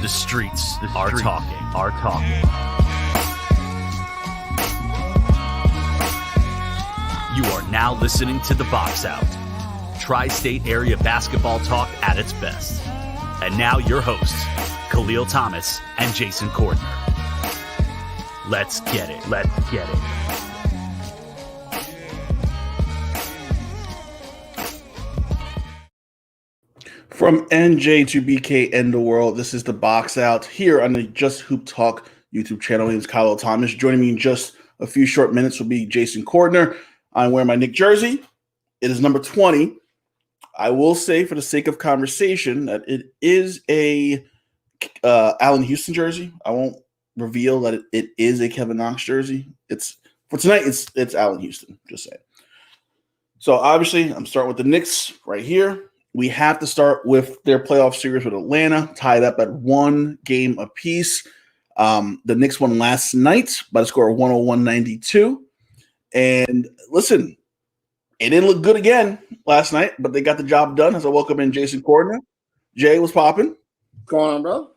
The streets are talking. You are now listening to The Box Out, Tri-State area basketball talk at its best. And now your hosts, Kahlil Thomas and Jason Cordner. Let's get it. From NJ to BK and the world, this is The Box Out here on the Just Hoop Talk YouTube channel. My name is Kahlil Thomas. Joining me in just a few short minutes will be Jason Cordner. I'm wearing my Knicks jersey. It is number 20. I will say, for the sake of conversation, that it is a Allen Houston jersey. I won't reveal that it is a Kevin Knox jersey. It's for tonight. It's Allen Houston. Just saying. So obviously, I'm starting with the Knicks right here. We have to start with their playoff series with Atlanta, tied up at 1 game apiece. The Knicks won last night by a score of 101-92. And listen, it didn't look good again last night, but they got the job done. As I welcome in Jason Cordner. Jay, what's popping? What's going on, bro?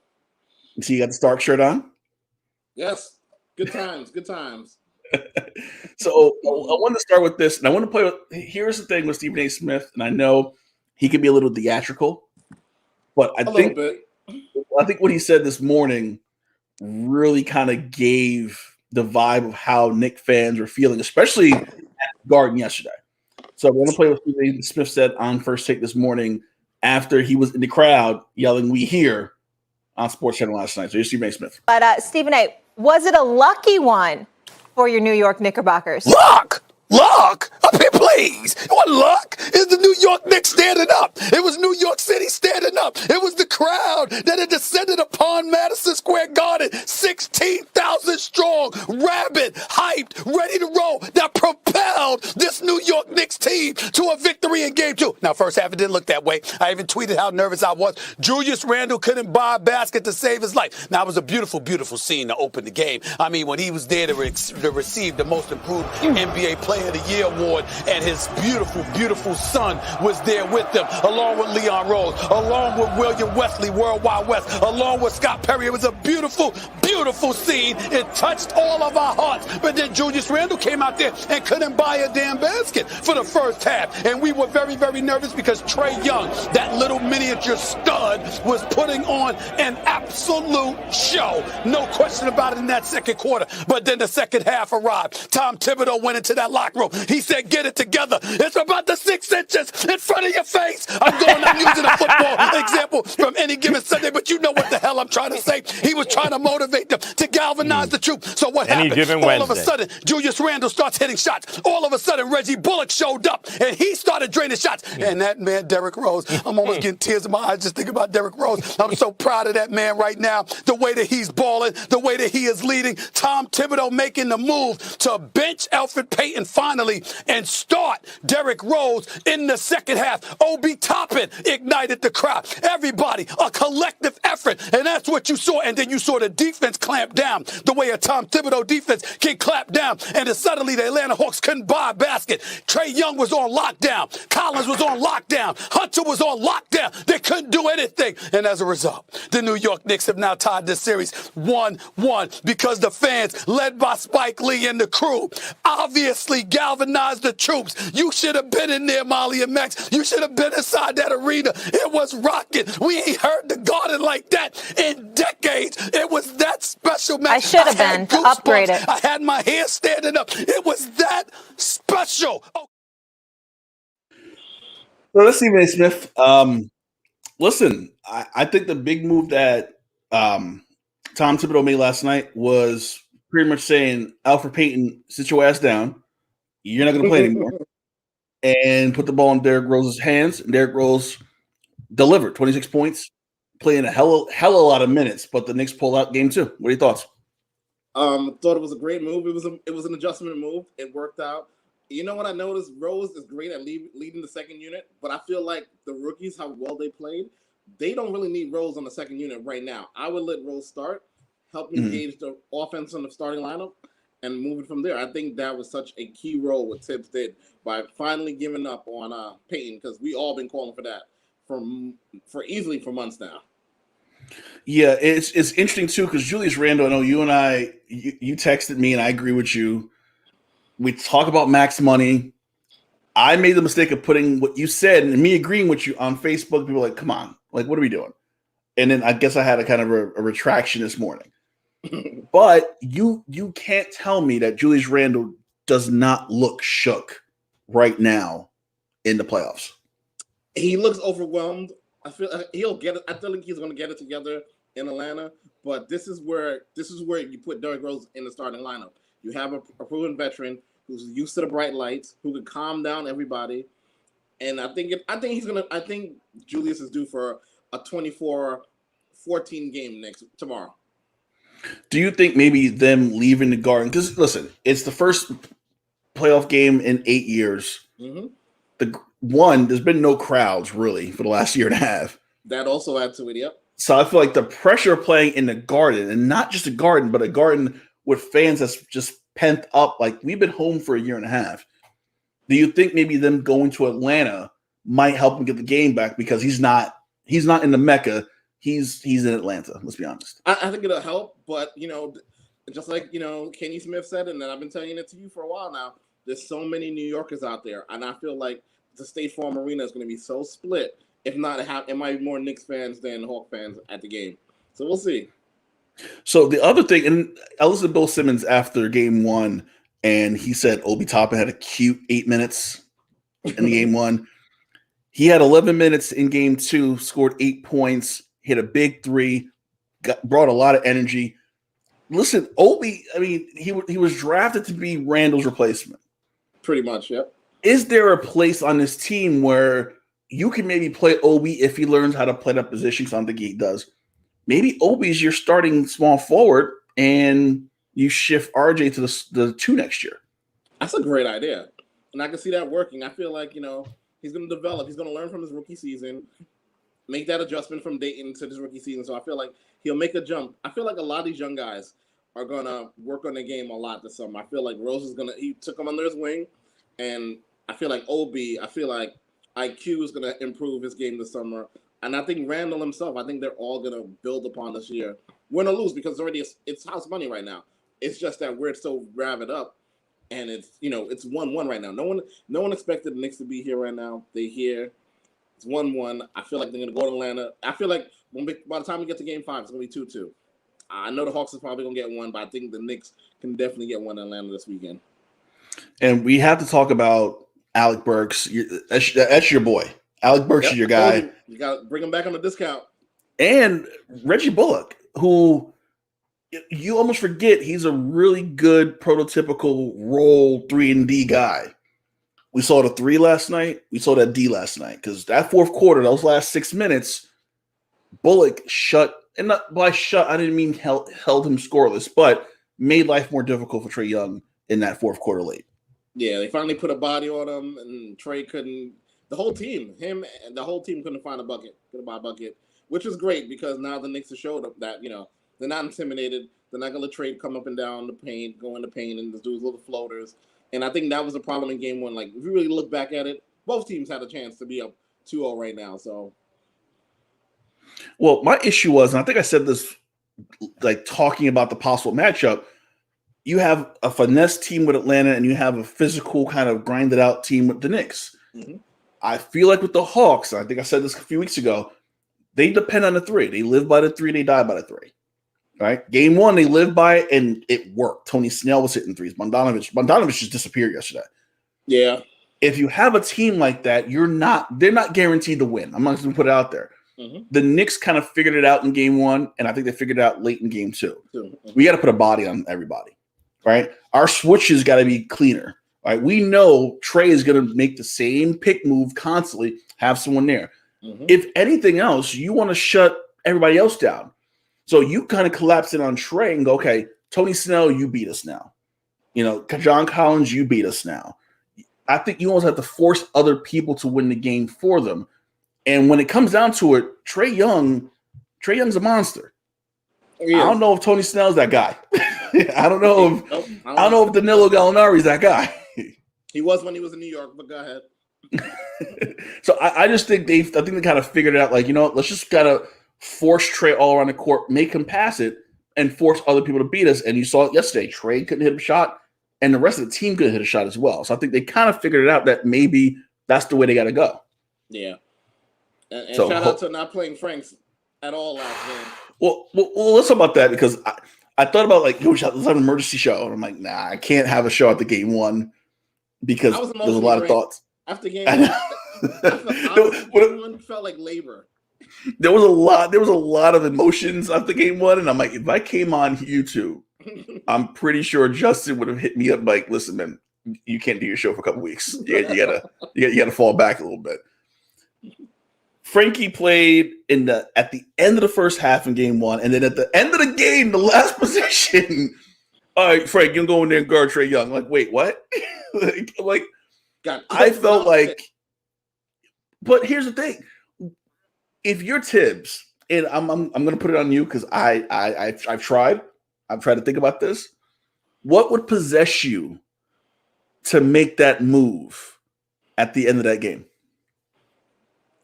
You see you got the Stark shirt on? Yes. Good times. So I want to start with this, and I want to play with – here's the thing with Stephen A. Smith, and I know – he can be a little theatrical, but I think what he said this morning really kind of gave the vibe of how Knicks fans are feeling, especially at the Garden yesterday. So I want to play with what Smith said on First Take this morning after he was in the crowd yelling, "We here" on Sports Channel last night. So here's Stephen A. Smith. But Stephen A., was it a lucky one for your New York Knickerbockers? Luck? I mean, please. What luck? Is the New York Knicks standing up? It was New York City standing up. It was the crowd that had descended upon Madison Square Garden, 16,000 strong, rabid, hyped, ready to roll, that propelled this New York Knicks team to a victory in Game 2. Now, first half, it didn't look that way. I even tweeted how nervous I was. Julius Randle couldn't buy a basket to save his life. Now, it was a beautiful, beautiful scene to open the game. I mean, when he was there to receive the most improved NBA Player of the Year award, and his beautiful, beautiful son was there with them, along with Leon Rose, along with William Wesley, Worldwide West, along with Scott Perry. It was a beautiful, beautiful scene. It touched all of our hearts. But then Julius Randle came out there and couldn't buy a damn basket for the first half. And we were very, very nervous because Trae Young, that little miniature stud, was putting on an absolute show. No question about it in that second quarter. But then the second half arrived. Tom Thibodeau went into that locker room. He said, "Get it together. It's about the 6 inches in front of your face." I'm using a football example from Any Given Sunday, but you know what the hell I'm trying to say. He was trying to motivate them to galvanize the troops. So what happened? All of a sudden, Julius Randle starts hitting shots. All of a sudden, Reggie Bullock showed up, and he started draining shots. And that man, Derrick Rose, I'm almost getting tears in my eyes just thinking about Derrick Rose. I'm so proud of that man right now, the way that he's balling, the way that he is leading. Tom Thibodeau making the move to bench Elfrid Payton finally and start Derrick Rose in the second half. Obi Toppin ignited the crowd. Everybody, a collective effort. And that's what you saw. And then you saw the defense clamp down the way a Tom Thibodeau defense can clamp down. And then suddenly the Atlanta Hawks couldn't buy a basket. Trae Young was on lockdown. Collins was on lockdown. Hunter was on lockdown. They couldn't do anything. And as a result, the New York Knicks have now tied this series 1-1 because the fans, led by Spike Lee and the crew, obviously galvanized the troops. You should have been in there, Molly and Max. You should have been inside that arena. It was rocking. We ain't heard the Garden like that in decades. It was that special, man. I should have been to upgrade it. I had my hair standing up. It was that special. Oh. So let's see, Stephen A. Smith. Listen, I think the big move that Tom Thibodeau made last night was pretty much saying, "Elfrid Payton, sit your ass down. You're not going to play anymore," and put the ball in Derrick Rose's hands. And Derrick Rose delivered 26 points, playing a hell of a lot of minutes. But the Knicks pulled out Game 2. What are your thoughts? Thought it was a great move. It was an adjustment move. It worked out. You know what I noticed? Rose is great at leading the second unit, but I feel like the rookies, how well they played, they don't really need Rose on the second unit right now. I would let Rose start, help engage the offense on the starting lineup, and move it from there. I think that was such a key role what Tibbs did by finally giving up on Payton, because we all been calling for that for easily for months now. Yeah, it's interesting too because Julius Randle. I know you and you texted me, and I agree with you. We talk about max money. I made the mistake of putting what you said and me agreeing with you on Facebook. People were like, "Come on, like, what are we doing?" And then I guess I had a kind of a retraction this morning. But you can't tell me that Julius Randle does not look shook right now in the playoffs. He looks overwhelmed. I feel he'll get it. I feel like he's going to get it together in Atlanta. But this is where you put Derrick Rose in the starting lineup. You have a proven veteran who's used to the bright lights, who can calm down everybody. And I think Julius is due for a 24-14 game tomorrow. Do you think maybe them leaving the Garden? Because listen, it's the first playoff game in 8 years. Mm-hmm. There's been no crowds really for the last year and a half. That also adds to it. Yep. So I feel like the pressure of playing in the Garden, and not just a Garden, but a Garden with fans that's just pent up. Like we've been home for a year and a half. Do you think maybe them going to Atlanta might help him get the game back because he's not in the Mecca. He's in Atlanta. Let's be honest. I think it'll help, but just like Kenny Smith said, and then I've been telling it to you for a while now. There's so many New Yorkers out there, and I feel like the State Farm Arena is going to be so split. If not, it might be more Knicks fans than Hawk fans at the game. So we'll see. So the other thing, and I listened to Bill Simmons after Game 1, and he said Obi Toppin had a cute 8 minutes in the Game 1. He had 11 minutes in Game 2, scored 8 points, hit a big three, brought a lot of energy. Listen, Obi, I mean, he was drafted to be Randall's replacement. Pretty much, yep. Is there a place on this team where you can maybe play Obi if he learns how to play that position? Because I don't think he does. Maybe Obi's your starting small forward, and you shift RJ to the 2 next year. That's a great idea, and I can see that working. I feel like he's going to develop. He's going to learn from his rookie season, make that adjustment from Dayton to his rookie season. So I feel like he'll make a jump. I feel like a lot of these young guys are going to work on their game a lot this summer. I feel like Rose is he took him under his wing, and I feel like Obi, I feel like IQ is going to improve his game this summer. And I think Randall himself, I think they're all going to build upon this year. Win or lose, because it's house money right now. It's just that we're so ravid up, and it's 1-1 right now. No one expected the Knicks to be here right now. They're here. It's 1-1. I feel like they're going to go to Atlanta. I feel like by the time we get to Game 5, it's going to be 2-2. I know the Hawks is probably going to get one, but I think the Knicks can definitely get one in Atlanta this weekend. And we have to talk about Alec Burks. That's your boy. Alec Burks is your guy. You got to bring him back on the discount. And Reggie Bullock, who you almost forget he's a really good prototypical role 3-and-D guy. We saw the 3 last night. We saw that D last night because that fourth quarter, those last 6 minutes, Bullock shut. And not by shut, I didn't mean held him scoreless, but made life more difficult for Trae Young in that fourth quarter late. Yeah, they finally put a body on him, and Trae couldn't. The whole team, him and the whole team couldn't find a bucket, couldn't buy a bucket, which is great because now the Knicks have showed up that they're not intimidated. They're not going to let Trae come up and down the paint, go in the paint, and just do his little floaters. And I think that was a problem in Game 1. Like, if you really look back at it, both teams had a chance to be up 2-0 right now. So, well, my issue was, and I think I said this, like talking about the possible matchup. You have a finesse team with Atlanta, and you have a physical kind of grinded out team with the Knicks. Mm-hmm. I feel like with the Hawks, I think I said this a few weeks ago, they depend on the 3. They live by the 3. They die by the 3. Right? Game 1, they lived by it, and it worked. Tony Snell was hitting threes. Bogdanovich just disappeared yesterday. Yeah. If you have a team like that, they're not guaranteed to win. I'm not going to put it out there. Mm-hmm. The Knicks kind of figured it out in Game 1, and I think they figured it out late in Game 2. Mm-hmm. We got to put a body on everybody. Right? Our switches got to be cleaner. Right? We know Trae is going to make the same pick move constantly, have someone there. Mm-hmm. If anything else, you want to shut everybody else down. So you kind of collapse in on Trae and go, okay, Tony Snell, you beat us now. John Collins, you beat us now. I think you almost have to force other people to win the game for them. And when it comes down to it, Trae Young's a monster. I don't know if Tony Snell's that guy. I don't know if Danilo Gallinari's that guy. He was when he was in New York, but go ahead. So I just think they kind of figured it out. Like, let's just gotta force Trey all around the court, make him pass it, and force other people to beat us. And you saw it yesterday. Trey couldn't hit a shot, and the rest of the team couldn't hit a shot as well. So I think they kind of figured it out that maybe that's the way they got to go. Yeah. And so, shout out to not playing Franks at all last game. Well, let's talk about that because I thought about let's have an emergency show. And I'm like, nah, I can't have a show at the game one because there's a lot of thoughts. After game one, felt like labor. There was a lot of emotions after game one, and I'm like, if I came on YouTube, I'm pretty sure Justin would have hit me up like, listen, man, you can't do your show for a couple weeks. You gotta fall back a little bit. Frankie played at the end of the first half in game one, and then at the end of the game, the last possession, all right, Frank, you can go in there and guard Trae Young. Like, wait, what? I felt like, but here's the thing: if you're Tibbs, and I'm going to put it on you because I've tried to think about this. What would possess you to make that move at the end of that game?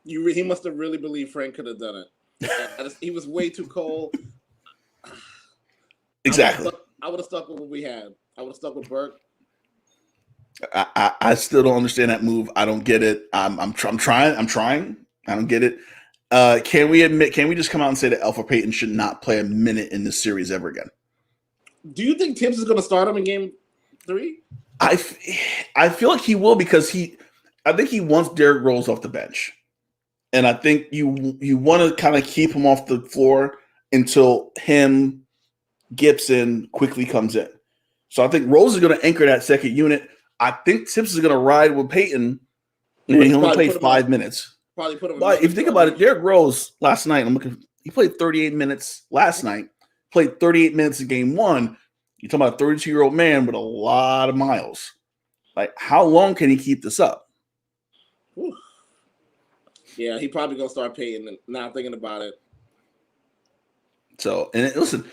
He must have really believed Frank could have done it. He was way too cold. Exactly. I would have stuck with what we had. I would have stuck with Burke. I still don't understand that move. I don't get it. I'm trying. I don't get it. Can we just come out and say that Elfrid Payton should not play a minute in this series ever again? Do you think Tibbs is going to start him in game 3? I feel like he will because I think he wants Derrick Rose off the bench. And I think you want to kind of keep him off the floor until Gibson quickly comes in. So I think Rose is going to anchor that second unit. I think Tibbs is going to ride with Payton, and he only played 5 minutes. Probably put him. But if you think about it, Derrick Rose last night, he played 38 minutes last night, played 38 minutes in game one. You're talking about a 32-year-old man with a lot of miles. Like, how long can he keep this up? Whew. Yeah, he probably going to start Payton now thinking about it. So, and listen,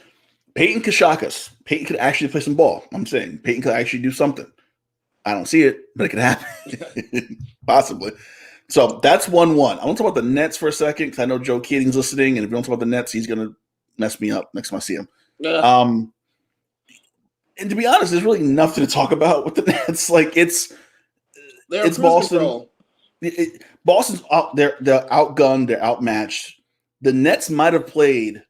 Payton could shock us. Payton could actually play some ball. I'm saying Payton could actually do something. I don't see it, but it could happen. Possibly. So that's 1-1. I want to talk about the Nets for a second because I know Joe Keating's listening, and if we don't talk about the Nets, he's going to mess me up next time I see him. Yeah. And to be honest, there's really nothing to talk about with the Nets. Like it's Boston. Boston's out. They're outgunned. They're outmatched. The Nets might have played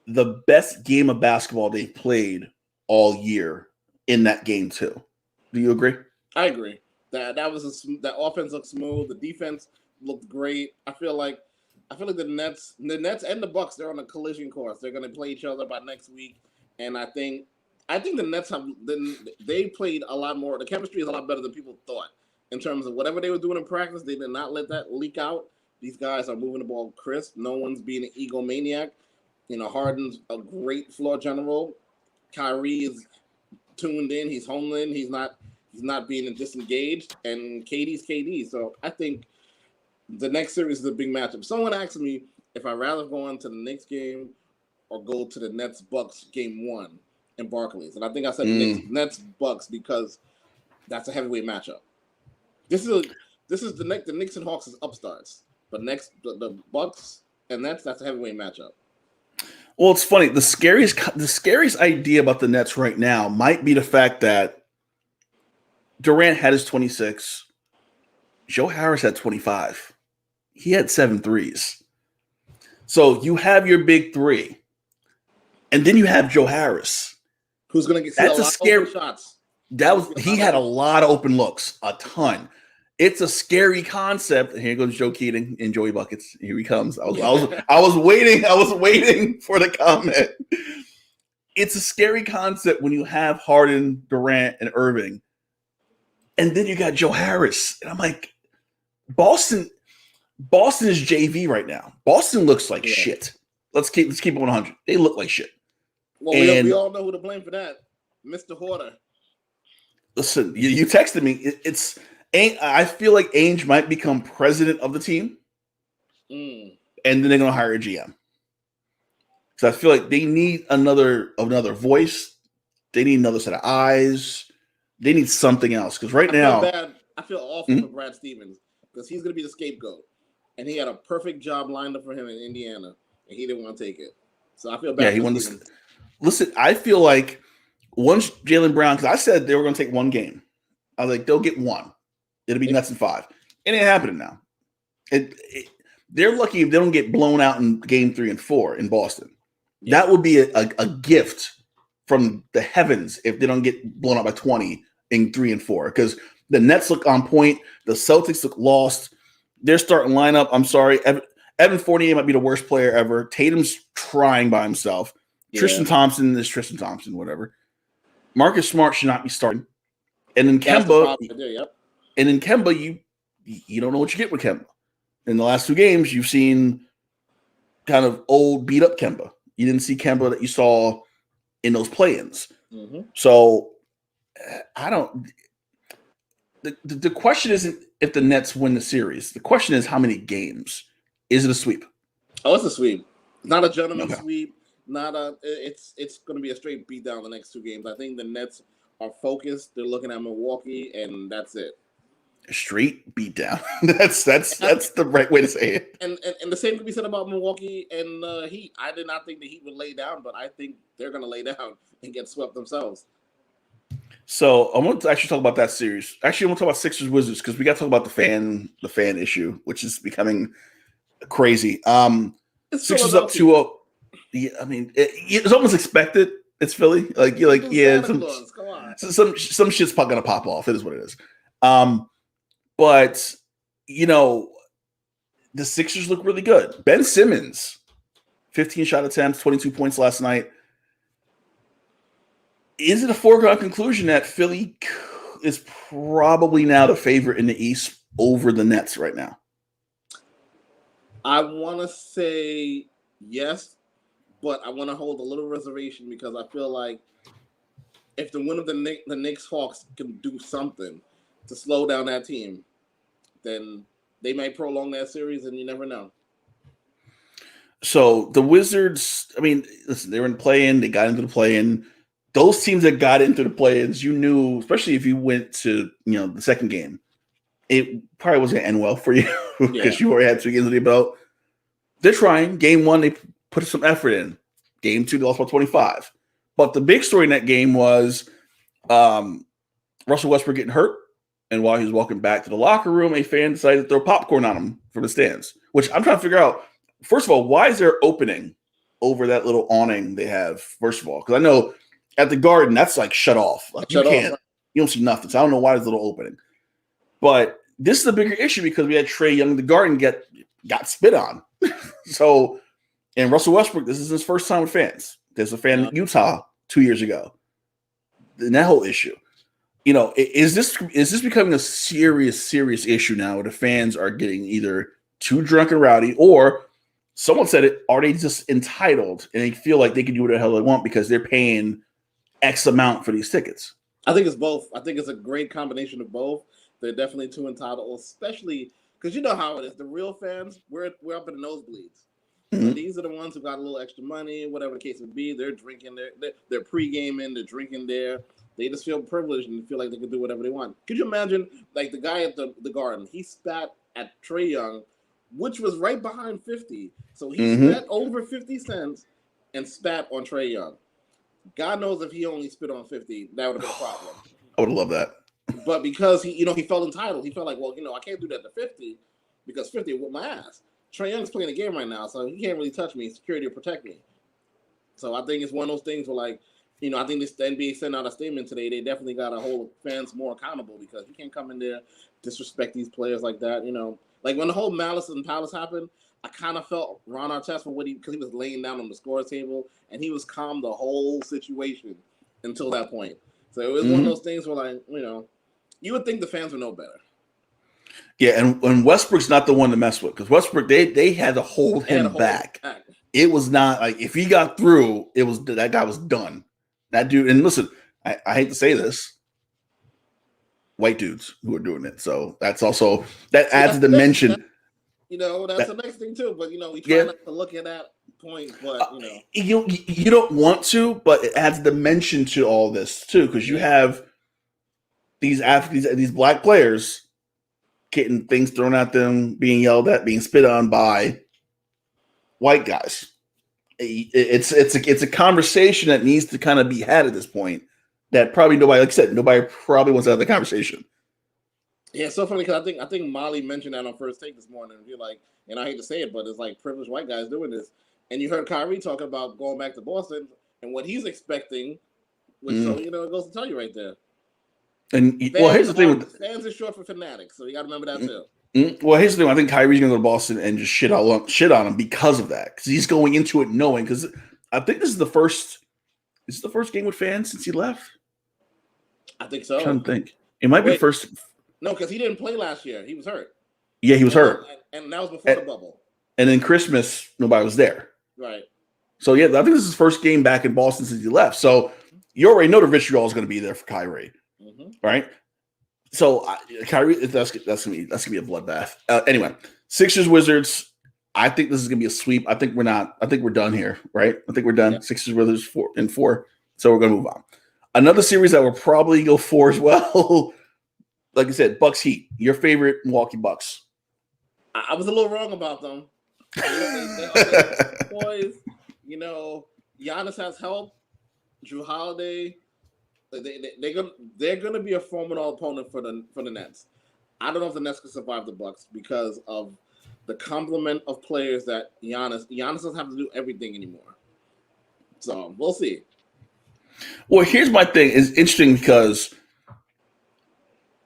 the best game of basketball they've played all year in that game too. Do you agree? I agree. That offense looked smooth. The defense looked great. I feel like the Nets and the Bucks, they're on a collision course. They're going to play each other by next week, and I think the Nets they played a lot more. The chemistry is a lot better than people thought in terms of whatever they were doing in practice. They did not let that leak out. These guys are moving the ball crisp. No one's being an egomaniac. Harden's a great floor general. Kyrie is tuned in. He's homeland. He's not being disengaged. And KD's KD. So I think the next series is a big matchup. Someone asked me if I'd rather go on to the Knicks game or go to the Nets-Bucks game 1 in Barclays. And I think I said Nets-Bucks because that's a heavyweight matchup. This is the Knicks and Hawks is upstarts. But the Bucks and Nets, that's a heavyweight matchup. Well, it's funny. The scariest idea about the Nets right now might be the fact that Durant had his 26. Joe Harris had 25. He had 7 threes. So you have your big three, and then you have Joe Harris, who's going to get a scary shots. He had a lot of open looks, a ton. It's a scary concept. And here goes Joe Keating and Joey Buckets. Here he comes. I was waiting for the comment. It's a scary concept when you have Harden, Durant, and Irving, and then you got Joe Harris. And I'm like, Boston is JV right now. Boston looks like shit. Let's keep it 100. They look like shit. Well, we all know who to blame for that, Mr. Horter. Listen, you texted me. I feel like Ainge might become president of the team, and then they're going to hire a GM. So I feel like they need another voice. They need another set of eyes. They need something else because I feel awful for Brad Stevens because he's going to be the scapegoat, and he had a perfect job lined up for him in Indiana. and he didn't want to take it. So I feel Yeah, bad. he for wanted Stevens. to. Listen, I feel like once Jaylen Brown, because I said they were going to take one game. I was like, they'll get one. It'll be Nets in 5. It ain't happening now. They're lucky if they don't get blown out in game 3 and 4 in Boston. Yeah. That would be a gift from the heavens if they don't get blown out by 20 in 3 and 4. Because the Nets look on point. The Celtics look lost. Their starting lineup, I'm sorry. Evan Fournier might be the worst player ever. Tatum's trying by himself. Yeah. Tristan Thompson is Tristan Thompson, whatever. Marcus Smart should not be starting. And then That's the Kemba, problem there, yep. and in Kemba, you don't know what you get with Kemba. In the last 2 games, you've seen kind of old, beat up Kemba. You didn't see Kemba that you saw in those play-ins. Mm-hmm. So I don't. The question isn't if the Nets win the series. The question is how many games. Is it a sweep? Oh, it's a sweep. Not a gentleman's Okay. sweep. Not a. It's going to be a straight beat down the next 2 games. I think the Nets are focused. They're looking at Milwaukee, and that's it. A straight beat down. that's the right way to say it. And the same could be said about Milwaukee and Heat. I did not think the Heat would lay down, but I think they're going to lay down and get swept themselves. So I want to actually talk about that series. Actually, I want to talk about Sixers Wizards because we got to talk about the fan issue, which is becoming crazy. It's Sixers up 2-0. Yeah, I mean, it's almost expected. It's Philly. Like you're like, yeah, Come on. some shit's gonna pop off. It is what it is. But the Sixers look really good. Ben Simmons, 15 shot attempts, 22 points last night. Is it a foregone conclusion that Philly is probably now the favorite in the East over the Nets right now? I want to say yes, but I want to hold a little reservation because I feel like if the win of the Knicks Hawks can do something to slow down that team, then they might prolong that series, and you never know. So the Wizards, I mean, listen, they were in play-in. They got into the play-in. Those teams that got into the play-ins, you knew, especially if you went to the second game, it probably wasn't going to end well for you because you already had 2 games under your belt. They're trying. Game 1, they put some effort in. Game 2, they lost by 25. But the big story in that game was Russell Westbrook getting hurt. And while he was walking back to the locker room, a fan decided to throw popcorn on him from the stands, which I'm trying to figure out. First of all, why is there opening over that little awning they have, first of all? Because I know at the Garden, that's like shut off. Like you don't see nothing. So I don't know why there's a little opening. But this is a bigger issue because we had Trae Young in the Garden got spit on. And Russell Westbrook, this is his first time with fans. There's a fan in Utah 2 years ago. And that whole issue. Is this becoming a serious issue now where the fans are getting either too drunk and rowdy, or someone said it, are they just entitled and they feel like they can do whatever the hell they want because they're paying X amount for these tickets? I think it's both. I think it's a great combination of both. They're definitely too entitled, especially because you know how it is. The real fans, we're up in the nosebleeds. Mm-hmm. So these are the ones who got a little extra money, whatever the case may be. They're drinking they're pre-gaming, they're drinking there. They just feel privileged and feel like they can do whatever they want. Could you imagine, like the guy at the Garden, he spat at Trae Young, which was right behind 50. So he spat over 50 cents and spat on Trae Young. God knows if he only spit on 50, that would have been a problem. I would love that. But because he felt entitled, he felt like, well, I can't do that to 50 because 50 whooped my ass. Trae Young's playing the game right now, so he can't really touch me. Security will protect me. So I think it's one of those things where, like, I think the NBA sent out a statement today. They definitely got to hold fans more accountable because you can't come in there, disrespect these players like that. Like when the whole Malice and Palace happened, I kind of felt Ron Artest because he was laying down on the score table and he was calm the whole situation until that point. So it was one of those things where, like, you would think the fans would know better. Yeah, and Westbrook's not the one to mess with because Westbrook they had to hold him back. It was not like if he got through, that guy was done. That dude, and listen, I hate to say this, white dudes who are doing it. So that's also adds a dimension. That's the next thing too. But we try not to look at that point. But you don't want to, but it adds dimension to all this too because you have these athletes, these black players getting things thrown at them, being yelled at, being spit on by white guys. it's a conversation that needs to kind of be had at this point. That probably nobody, like I said, nobody probably wants to have the conversation. Yeah, it's so funny because I think Molly mentioned that on First Take this morning. You're like, and I hate to say it, but it's like privileged white guys doing this. And you heard Kyrie talking about going back to Boston and what he's expecting. So it goes to tell you right there. And well, here's the thing: with fans are short for fanatics, so you got to remember that too. Well, here's the thing: I think Kyrie's going to go to Boston and just shit on him because of that. Because he's going into it knowing. Because I think this is the first. This is the first game with fans since he left. I think so. I'm trying to think. It might be the first. No, because he didn't play last year. He was hurt. Yeah, he was hurt, and that was before the bubble. And then Christmas, nobody was there. Right. So yeah, I think this is his first game back in Boston since he left. So you already know the vitriol is going to be there for Kyrie, right? So Kyrie, that's gonna be a bloodbath. Anyway, Sixers Wizards. I think this is gonna be a sweep. I think we're not. I think we're done here, right? I think we're done. Yeah. Sixers Wizards 4-4. So we're gonna move on. Another series that will probably go 4 as well. Like I said, Bucks Heat. Your favorite Milwaukee Bucks. I was a little wrong about them. Boys, Giannis has help. Drew Holiday. They're gonna be a formidable opponent for the Nets. I don't know if the Nets can survive the Bucks because of the complement of players that Giannis doesn't have to do everything anymore. So we'll see. Well, here's my thing. It's interesting because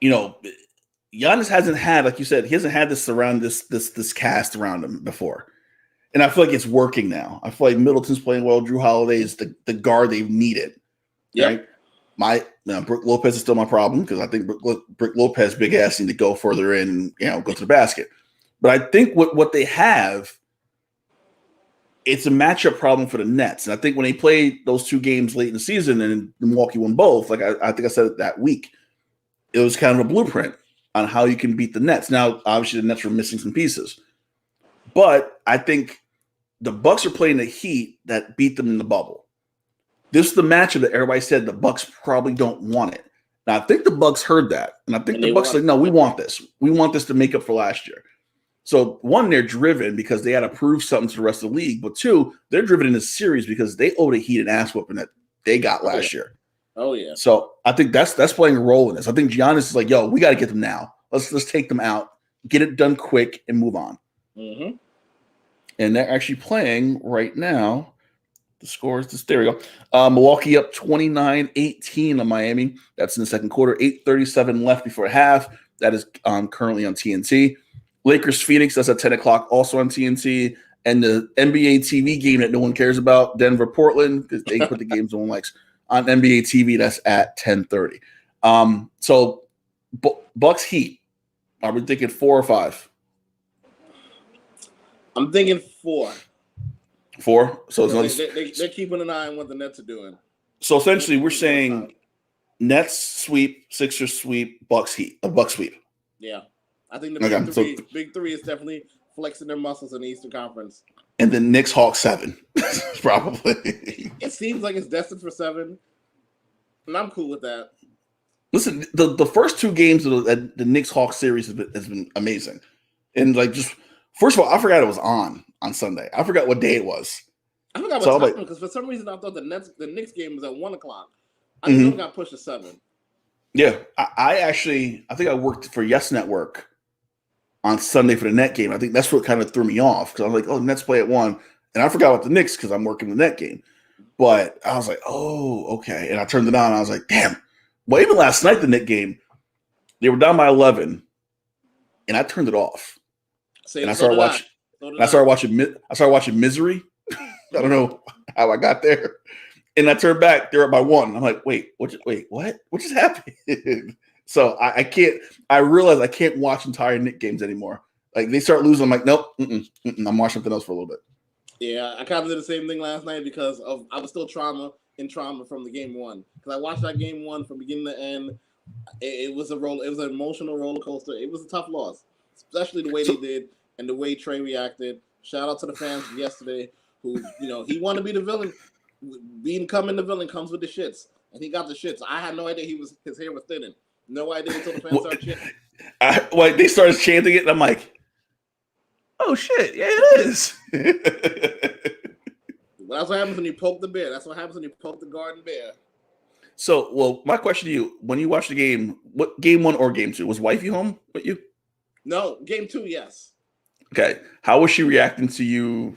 Giannis hasn't had, like you said, he hasn't had this around this cast around him before. And I feel like it's working now. I feel like Middleton's playing well. Drew Holiday is the guard they've needed. Yep. Right? Brook Lopez is still my problem because I think Brook Lopez, big ass, need to go further in and go to the basket. But I think what they have, it's a matchup problem for the Nets. And I think when they played those 2 games late in the season and Milwaukee won both, like I think I said it that week, it was kind of a blueprint on how you can beat the Nets. Now, obviously, the Nets were missing some pieces. But I think the Bucks are playing the Heat that beat them in the bubble. This is the matchup that everybody said the Bucks probably don't want it. Now, I think the Bucks heard that. And I think the Bucks are like, no, we want this. We want this to make up for last year. So, 1, they're driven because they had to prove something to the rest of the league. But 2, they're driven in this series because they owe the Heat an ass whooping that they got last year. Oh, yeah. So, I think that's playing a role in this. I think Giannis is like, yo, we got to get them now. Let's take them out, get it done quick, and move on. Mm-hmm. And they're actually playing right now. The score is this. There we go. Milwaukee up 29-18 on Miami. That's in the second quarter. 8:37 left before half. That is currently on TNT. Lakers Phoenix. That's at 10 o'clock, also on TNT. And the NBA TV game that no one cares about, Denver Portland, because they put the games on on NBA TV. That's at 10:30. So Bucks Heat. Are we thinking 4 or 5? I'm thinking 4. 4. So they're keeping an eye on what the Nets are doing. So essentially, we're saying Nets sweep, Sixers sweep, Bucks Heat, a Bucks sweep. Yeah, I think the big three is definitely flexing their muscles in the Eastern Conference. And then Knicks Hawks 7, probably. It seems like it's destined for 7, and I'm cool with that. Listen, the first 2 games of the Knicks Hawks series has been amazing, and first of all, I forgot it was on Sunday. I forgot what day it was. I forgot what time because for some reason I thought the Knicks game was at 1 o'clock. I know it got pushed to 7. Yeah, I think I worked for Yes Network on Sunday for the Net game. I think that's what kind of threw me off because I was like, oh, the Nets play at 1, and I forgot about the Knicks because I'm working the Net game. But I was like, oh, okay, and I turned it on. And I was like, damn. Well, even last night, the Knicks game, they were down by 11, and I turned it off. And I started watching Misery. I don't know how I got there. And I turned back. They're up by 1. I'm like, wait, what? What just happened? So I realize I can't watch entire Knicks games anymore. Like they start losing. I'm like, nope. I'm watching something else for a little bit. Yeah, I kind of did the same thing last night because I was still trauma from the game 1. Because I watched that game 1 from beginning to end. It was an emotional roller coaster. It was a tough loss, especially the way they did. And the way Trey reacted. Shout out to the fans yesterday who, he wanted to be the villain. Becoming the villain comes with the shits. And he got the shits. I had no idea his hair was thinning. No idea until the fans started chanting. They started chanting it, and I'm like, oh, shit. Yeah, it is. That's what happens when you poke the bear. That's what happens when you poke the garden bear. So, well, my question to you: when you watched the game, what game 1 or game 2 was wifey home with you? No, game 2, yes. Okay, how was she reacting to you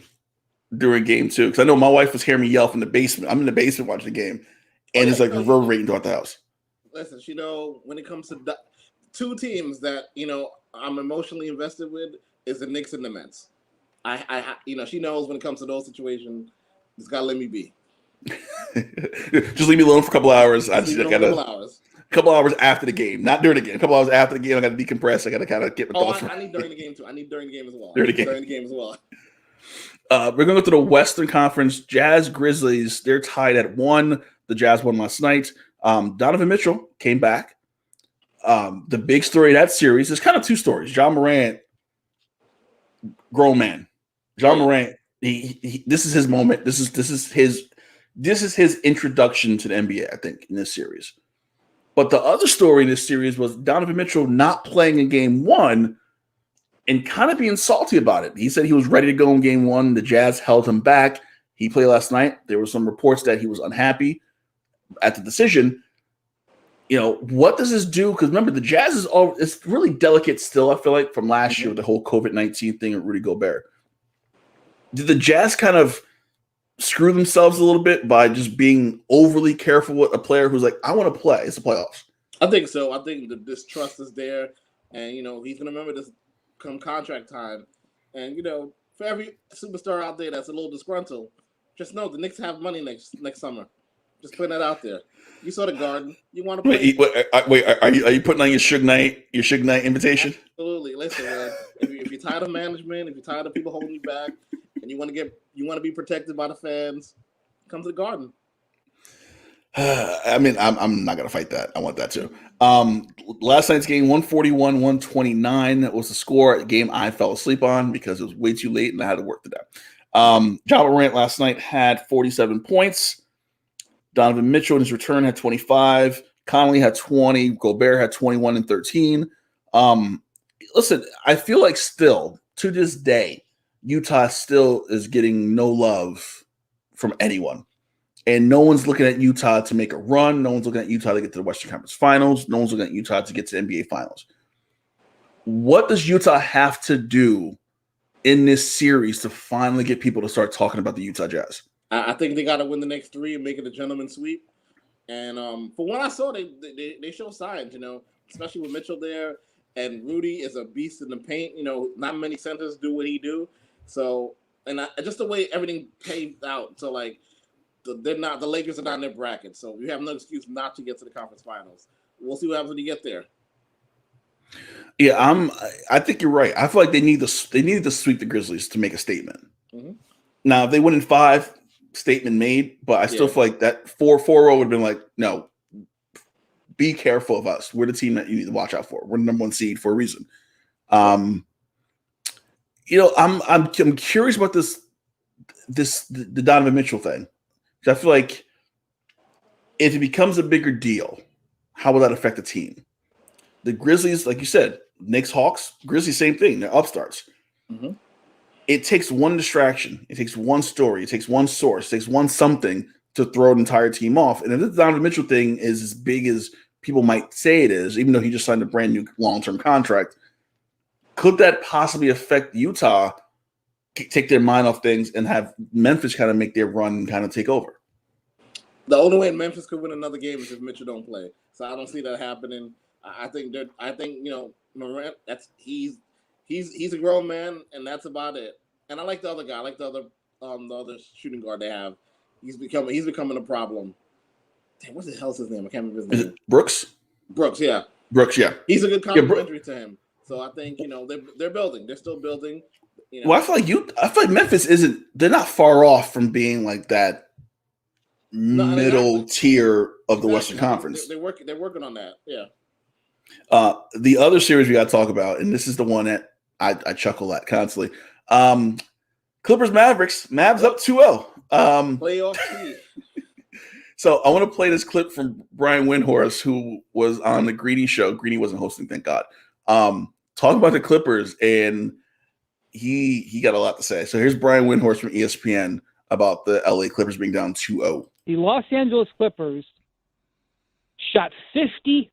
during game 2? Because I know my wife was hearing me yell from the basement. I'm in the basement watching the game, and it's like reverberating throughout the house. Listen, when it comes to two teams that I'm emotionally invested with is the Knicks and the Mets. She knows when it comes to those situations, just gotta let me be. Just leave me alone for a couple hours. A couple hours after the game, not during the game. A couple hours after the game, I got to decompress. I got to kind of get my thoughts. I need during the game too. I need during the game as well. During the game as well. We're going to go to the Western Conference. Jazz Grizzlies. They're tied at 1. The Jazz won last night. Donovan Mitchell came back. The big story of that series is kind of 2 stories. Ja Morant, grown man. Ja Morant. This is his moment. This is his introduction to the NBA, I think, in this series. But the other story in this series was Donovan Mitchell not playing in game 1 and kind of being salty about it. He said he was ready to go in game 1. The Jazz held him back. He played last night. There were some reports that he was unhappy at the decision. What does this do? Because remember, the Jazz it's really delicate still, I feel like, from last year with the whole COVID-19 thing with Rudy Gobert. Did the Jazz kind of screw themselves a little bit by just being overly careful with a player who's like, I want to play. It's the playoffs. I think so. I think that this trust is there, and he's going to remember this come contract time. And for every superstar out there that's a little disgruntled, just know the Knicks have money next summer. Just putting that out there. You saw the Garden. You want to play? Wait, are you putting on your Suge Knight invitation? Absolutely. Listen, man. If you're tired of management, if you're tired of people holding you back, and you want to be protected by the fans, come to the Garden. I mean, I'm not gonna fight that. I want that too. Last night's game, 141-129 was the score. A game I fell asleep on because it was way too late and I had to work today. Ja Morant last night had 47 points. Donovan Mitchell in his return had 25. Conley had 20. Gobert had 21 and 13. Listen, I feel like still to this day, Utah still is getting no love from anyone. And no one's looking at Utah to make a run. No one's looking at Utah to get to the Western Conference Finals. No one's looking at Utah to get to NBA Finals. What does Utah have to do in this series to finally get people to start talking about the Utah Jazz? I think they got to win the next 3 and make it a gentleman's sweep. And for what I saw, they show signs, especially with Mitchell there. And Rudy is a beast in the paint. Not many centers do what he do. So, just the way everything paved out. So, the Lakers are not in their bracket. So, you have no excuse not to get to the conference finals. We'll see what happens when you get there. Yeah, I think you're right. I feel like they need to sweep the Grizzlies to make a statement. Mm-hmm. Now, if they win in 5, statement made, but I still feel like that 4-4 would have been like, no, be careful of us. We're the team that you need to watch out for. We're the number 1 seed for a reason. I'm curious about the Donovan Mitchell thing. Because I feel like if it becomes a bigger deal, how will that affect the team? The Grizzlies, like you said, Knicks, Hawks, Grizzlies, same thing. They're upstarts. Mm-hmm. It takes one distraction. It takes one story. It takes one source. It takes one something to throw an entire team off. And if the Donovan Mitchell thing is as big as people might say it is, even though he just signed a brand new long-term contract, could that possibly affect Utah, take their mind off things, and have Memphis kind of make their run and kind of take over? The only way Memphis could win another game is if Mitchell don't play. So I don't see that happening. I think Morant, he's a grown man, and that's about it. And I like the other guy. I like the other shooting guard they have. He's becoming a problem. Damn, what the hell's his name? I can't remember his name. Is it Brooks? Brooks, yeah. He's a good complimentary to him. So I think they're building. They're still building. Well, I feel like Memphis isn't. They're not far off from being like that middle tier of the Western Conference. They're working on that. Yeah. The other series we got to talk about, and this is the one that I chuckle at constantly. Clippers Mavericks. Mavs up 2-0. Playoff team. So I want to play this clip from Brian Windhorst, who was on the Greeny show. Greeny wasn't hosting, thank God. Talking about the Clippers, and he got a lot to say. So here's Brian Windhorst from ESPN about the LA Clippers being down 2-0. The Los Angeles Clippers shot 54%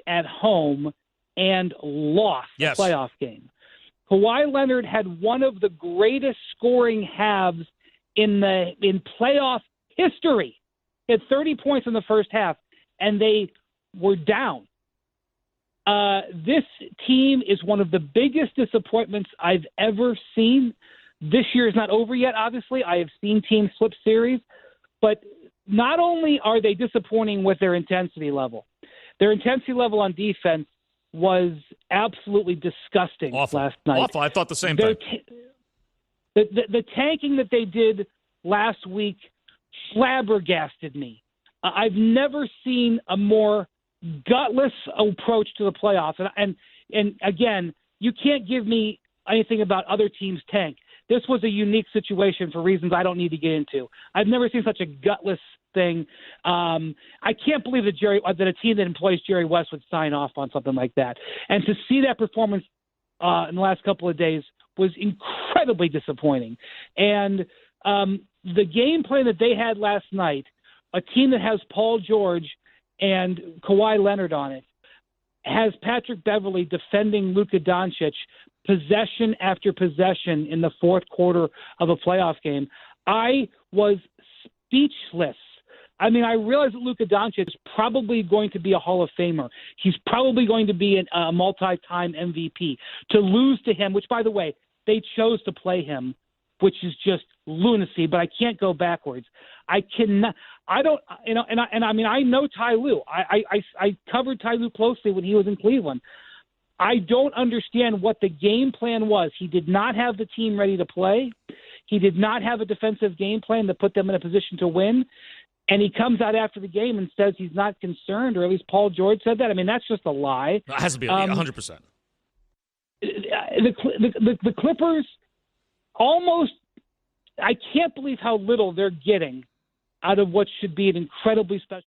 at home and lost the playoff game. Kawhi Leonard had one of the greatest scoring halves in playoff history. He had 30 points in the first half, and they were down. This team is one of the biggest disappointments I've ever seen. This year is not over yet, obviously. I have seen teams flip series, but not only are they disappointing with their intensity level on defense was absolutely disgusting last night. Awful. I thought the same thing. The tanking that they did last week flabbergasted me. I've never seen a more gutless approach to the playoffs. And again, you can't give me anything about other teams' tank. This was a unique situation for reasons I don't need to get into. I've never seen such a gutless thing. I can't believe that a team that employs Jerry West would sign off on something like that. And to see that performance in the last couple of days was incredibly disappointing. And the game plan that they had last night, a team that has Paul George and Kawhi Leonard on it, has Patrick Beverley defending Luka Doncic possession after possession in the fourth quarter of a playoff game. I was speechless. I mean, I realize that Luka Doncic is probably going to be a Hall of Famer. He's probably going to be a multi-time MVP. To lose to him, which, by the way, they chose to play him, which is just lunacy, but I can't go backwards. I cannot. I don't, I mean, I know Ty Lue. I covered Ty Lue closely when he was in Cleveland. I don't understand what the game plan was. He did not have the team ready to play. He did not have a defensive game plan that put them in a position to win. And he comes out after the game and says he's not concerned, or at least Paul George said that. I mean, that's just a lie. It has to be 100%. The Clippers almost – I can't believe how little they're getting out of what should be an incredibly special.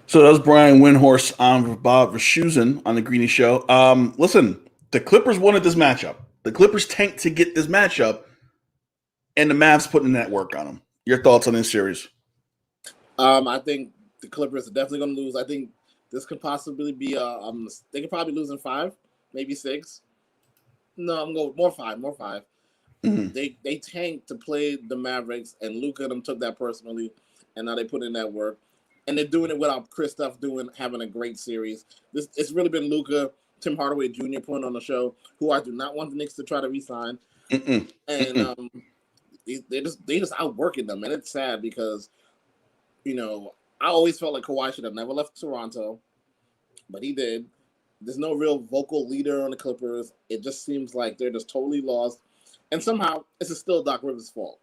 So that was Brian Windhorst on Bob Verschusen on the Greeny Show. Listen, the Clippers wanted this matchup. The Clippers tanked to get this matchup, and the Mavs putting that work on them. Your thoughts on this series? I think the Clippers are definitely going to lose. I think this could possibly be they could probably lose in 5, maybe 6. No, I'm going more 5. Mm-hmm. They tanked to play the Mavericks, and Luka and them took that personally, and now they put in that work. And they're doing it without Kristaps having a great series. It's really been Luka, Tim Hardaway Jr. putting on the show, who I do not want the Knicks to try to re-sign. And they just outworking them, and it's sad because, I always felt like Kawhi should have never left Toronto, but he did. There's no real vocal leader on the Clippers. It just seems like they're just totally lost, and somehow it's still Doc Rivers' fault.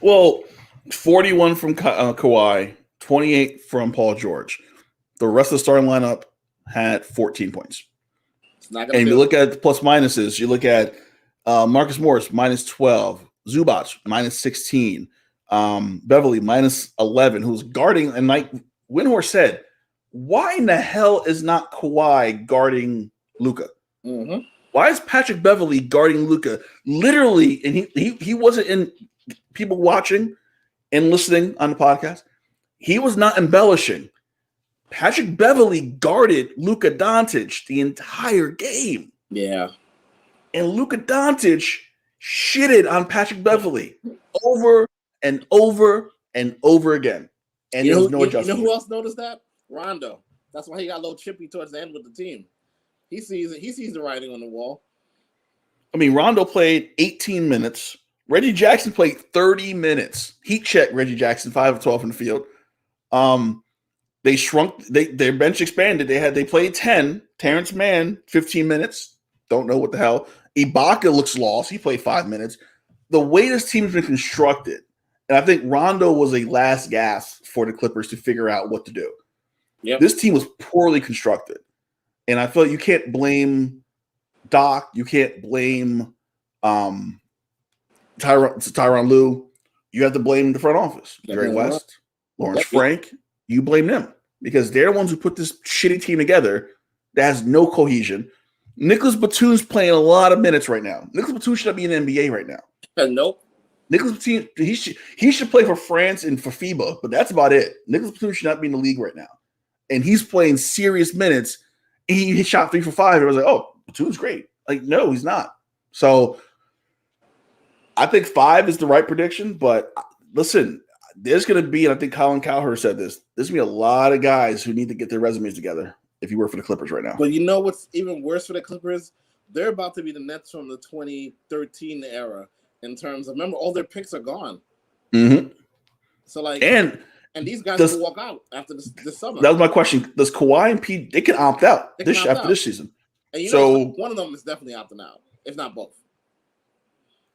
Well, 41 from Kawhi, 28 from Paul George. The rest of the starting lineup had 14 points. And you look at the plus minuses. You look at Marcus Morris, minus 12. Zubac, minus 16. Beverly, minus 11, who's guarding. And like Windhorst said, why in the hell is not Kawhi guarding Luka? Mm-hmm. Why is Patrick Beverley guarding Luka? Literally, and he wasn't in people watching and listening on the podcast. He was not embellishing. Patrick Beverley guarded Luka Doncic the entire game. Yeah. And Luka Doncic shitted on Patrick Beverley over and over and over again. And there was no adjustment. You know who else noticed that? Rondo. That's why he got a little chippy towards the end with the team. He sees it. He sees the writing on the wall. I mean, Rondo played 18 minutes. Reggie Jackson played 30 minutes. Heat check Reggie Jackson, 5 of 12 in the field. They shrunk. Their bench expanded. They played 10. Terrence Mann, 15 minutes. Don't know what the hell. Ibaka looks lost. He played 5 minutes. The way this team's been constructed, and I think Rondo was a last gasp for the Clippers to figure out what to do. Yep. This team was poorly constructed. And I feel like you can't blame Doc. You can't blame Tyronn Lue. You have to blame the front office. Jerry West, Lawrence Frank. You blame them because they're the ones who put this shitty team together that has no cohesion. Nicholas Batum's playing a lot of minutes right now. Nicholas Batum should not be in the NBA right now. Nope. Nicholas Batum, he should play for France and for FIBA, but that's about it. Nicholas Batum should not be in the league right now. And he's playing serious minutes. He shot 3 for 5. I was like, oh, Batum's great. Like, no, he's not. So I think 5 is the right prediction. But listen, there's going to be, and I think Colin Cowherd said this, there's going to be a lot of guys who need to get their resumes together if you work for the Clippers right now. But you know what's even worse for the Clippers? They're about to be the Nets from the 2013 era in terms of, remember, all their picks are gone. Mm-hmm. So, like, and these guys will walk out after this summer. That was my question. Does Kawhi and Pete, they can opt out after this season. And you know, one of them is definitely opting out, if not both.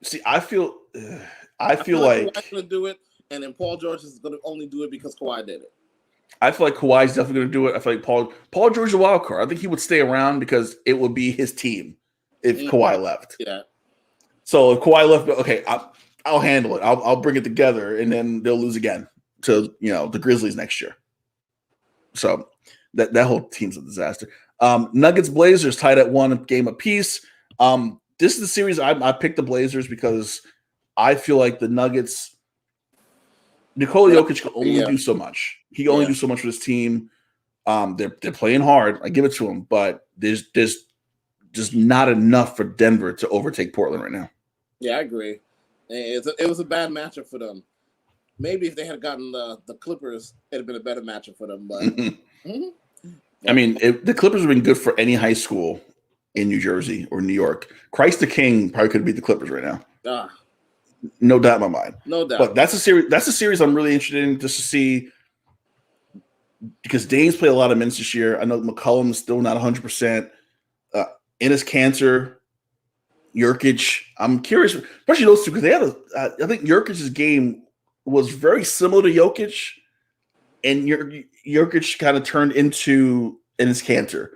See, I feel like Kawhi's going to do it, and then Paul George is going to only do it because Kawhi did it. I feel like Kawhi's definitely going to do it. I feel like Paul George is a wild card. I think he would stay around because it would be his team if Kawhi left. Yeah. So if Kawhi left, okay, I'll handle it. I'll bring it together, and then they'll lose again to the Grizzlies next year. So that whole team's a disaster. Nuggets Blazers tied at 1 game apiece. This is the series I picked the Blazers because I feel like the Nuggets. Nikola Jokic can only do so much. He can only do so much for this team. They're playing hard. I give it to him, but there's just not enough for Denver to overtake Portland right now. Yeah, I agree. It was a bad matchup for them. Maybe if they had gotten the Clippers, it'd have been a better matchup for them. But I mean, the Clippers have been good for any high school in New Jersey or New York. Christ the King probably could beat the Clippers right now. No doubt in my mind. No doubt. But that's a series I'm really interested in just to see, because Dame's played a lot of minutes this year. I know McCollum's still not 100%. Enes Kanter, Jurkic. I'm curious, especially those two, because they had I think Jurkic's game was very similar to Jokic, and Jurkic kind of turned into Enes Kanter.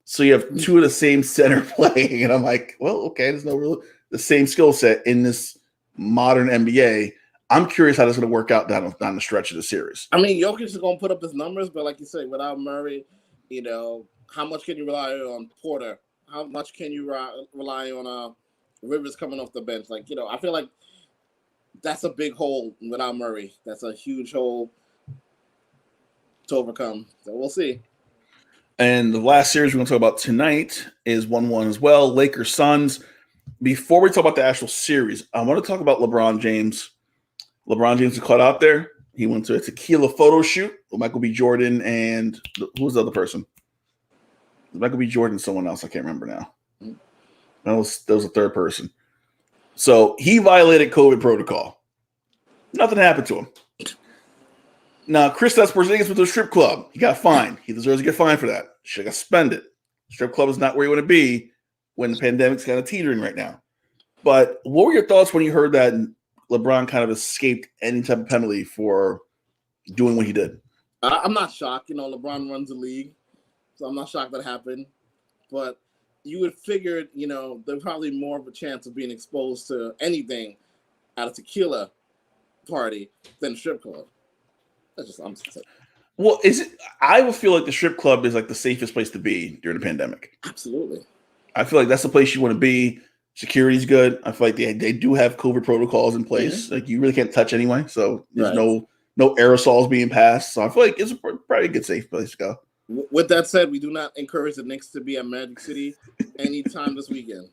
So you have two of the same center playing, and I'm like, well, okay, there's no real the same skill set in this modern NBA. I'm curious how that's going to work out down the stretch of the series. I mean, Jokic is going to put up his numbers, but like you say, without Murray, how much can you rely on Porter? How much can you rely on Rivers coming off the bench? Like, I feel like that's a big hole without Murray. That's a huge hole to overcome. So we'll see. And the last series we're going to talk about tonight is 1-1 as well, Lakers Suns. Before we talk about the actual series, I want to talk about LeBron James. LeBron James was caught out there. He went to a tequila photo shoot with Michael B. Jordan and who was the other person? Michael B. Jordan, someone else. I can't remember now. That was a third person. So he violated COVID protocol. Nothing happened to him. Now, Kristaps Porzingis went to a strip club. He got fined. He deserves to get fined for that. Should have got suspended. Strip club is not where you want to be when the pandemic's kind of teetering right now. But what were your thoughts when you heard that LeBron kind of escaped any type of penalty for doing what he did? I'm not shocked. LeBron runs the league, so I'm not shocked that happened. But you would figure, there's probably more of a chance of being exposed to anything at a tequila party than a strip club. I'm saying. Well, I would feel like the strip club is like the safest place to be during the pandemic. Absolutely. I feel like that's the place you want to be. Security's good. I feel like they do have COVID protocols in place. Mm-hmm. Like you really can't touch anyway. So there's no aerosols being passed. So I feel like it's probably a good safe place to go. With that said, we do not encourage the Knicks to be at Magic City anytime this weekend.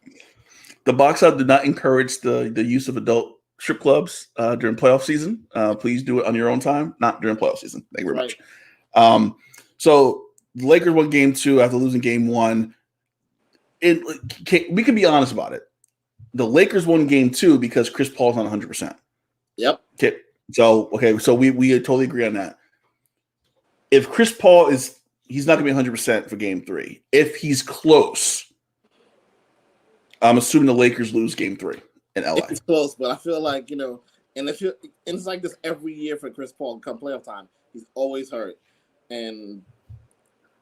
The box out did not encourage the use of adult strip clubs during playoff season. Please do it on your own time, not during playoff season. Thank you very much. So the Lakers won game 2 after losing game 1. We can be honest about it. The Lakers won game 2 because Chris Paul's not 100%. Yep. Okay. So we totally agree on that. If Chris Paul he's not going to be 100% for game 3. If he's close, I'm assuming the Lakers lose game 3 in LA. It's close, but I feel like, and it's like this every year for Chris Paul come playoff time. He's always hurt. And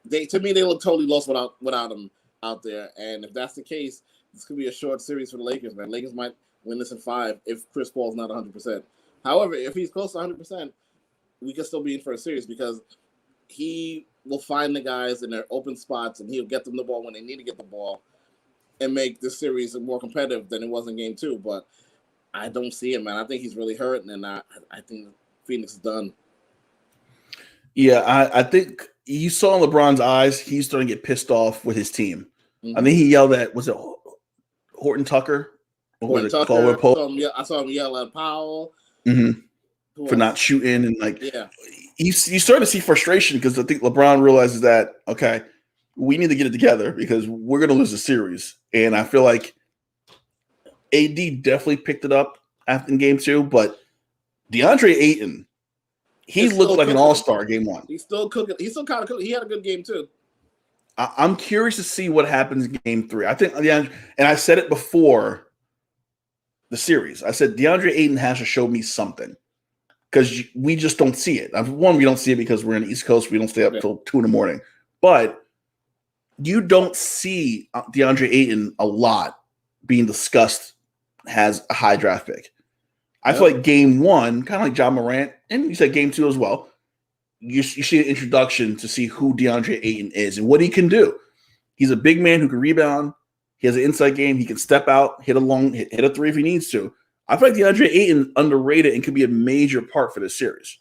they look totally lost without him out there. And if that's the case, this could be a short series for the Lakers, man. Lakers might win this in 5 if Chris Paul's not 100%. However, if he's close to 100%, we could still be in for a series because he will find the guys in their open spots and he'll get them the ball when they need to get the ball. and make this series more competitive than it was in Game 2. But I don't see it, man. I think he's really hurt, and I think Phoenix is done. Yeah, I think you saw in LeBron's eyes, he's starting to get pissed off with his team. Mm-hmm. I think he yelled at, was it Horton Tucker? Horton Tucker. I saw him yell at Powell. Mm-hmm. For not shooting. And yeah. You start to see frustration because I think LeBron realizes that, okay, we need to get it together because we're going to lose the series. And I feel like AD definitely picked it up in Game 2, but DeAndre Ayton, he looked like an all-star Game 1. He's still cooking. He's still kind of cooking. He had a good game too. I'm curious to see what happens in Game 3. I think, and I said it before the series. I said DeAndre Ayton has to show me something because we just don't see it. One, we don't see it because we're in the East Coast. We don't stay up till 2 a.m. But you don't see DeAndre Ayton a lot being discussed as a high draft pick. I feel like Game 1, kind of like John Morant, and you said Game 2 as well, you see an introduction to see who DeAndre Ayton is and what he can do. He's a big man who can rebound. He has an inside game. He can step out, hit a three if he needs to. I feel like DeAndre Ayton underrated and could be a major part for this series.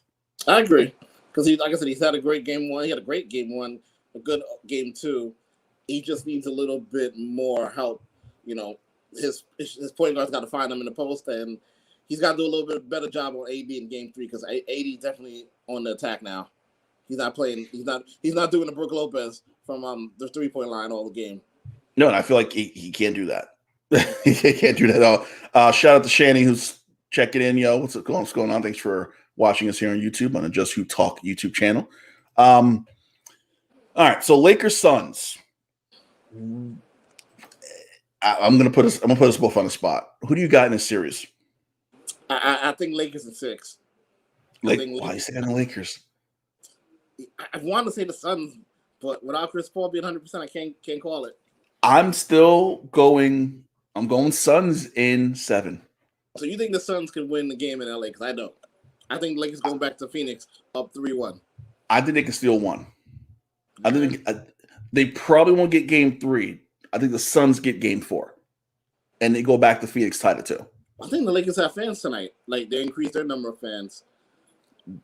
I agree. Because, like I said, he's had a great Game 1. He had a great Game 1, a good Game 2. He just needs a little bit more help. His point guard's got to find him in the post, and he's got to do a little bit better job on AD in Game 3 because AD is definitely on the attack now. He's not playing. He's not doing the Brook Lopez from the 3-point line all the game. No, and I feel like he can't do that. He can't do that at all. Shout out to Shanny who's checking in. Yo, what's going on? Thanks for watching us here on YouTube on the Just Who Talk YouTube channel. All right, so Lakers Suns. I'm gonna put us both on the spot. Who do you got in this series? I think Lakers in 6. Why are you saying the Lakers? I want to say the Suns, but without Chris Paul being 100%, I can't call it. I'm going Suns in 7. So you think the Suns can win the game in LA? Because I don't. I think Lakers going back to Phoenix up 3-1. I think they can steal 1. I think they probably won't get Game 3. I think the Suns get Game 4, and they go back to Phoenix tied at 2. I think the Lakers have fans tonight. Like they increased their number of fans.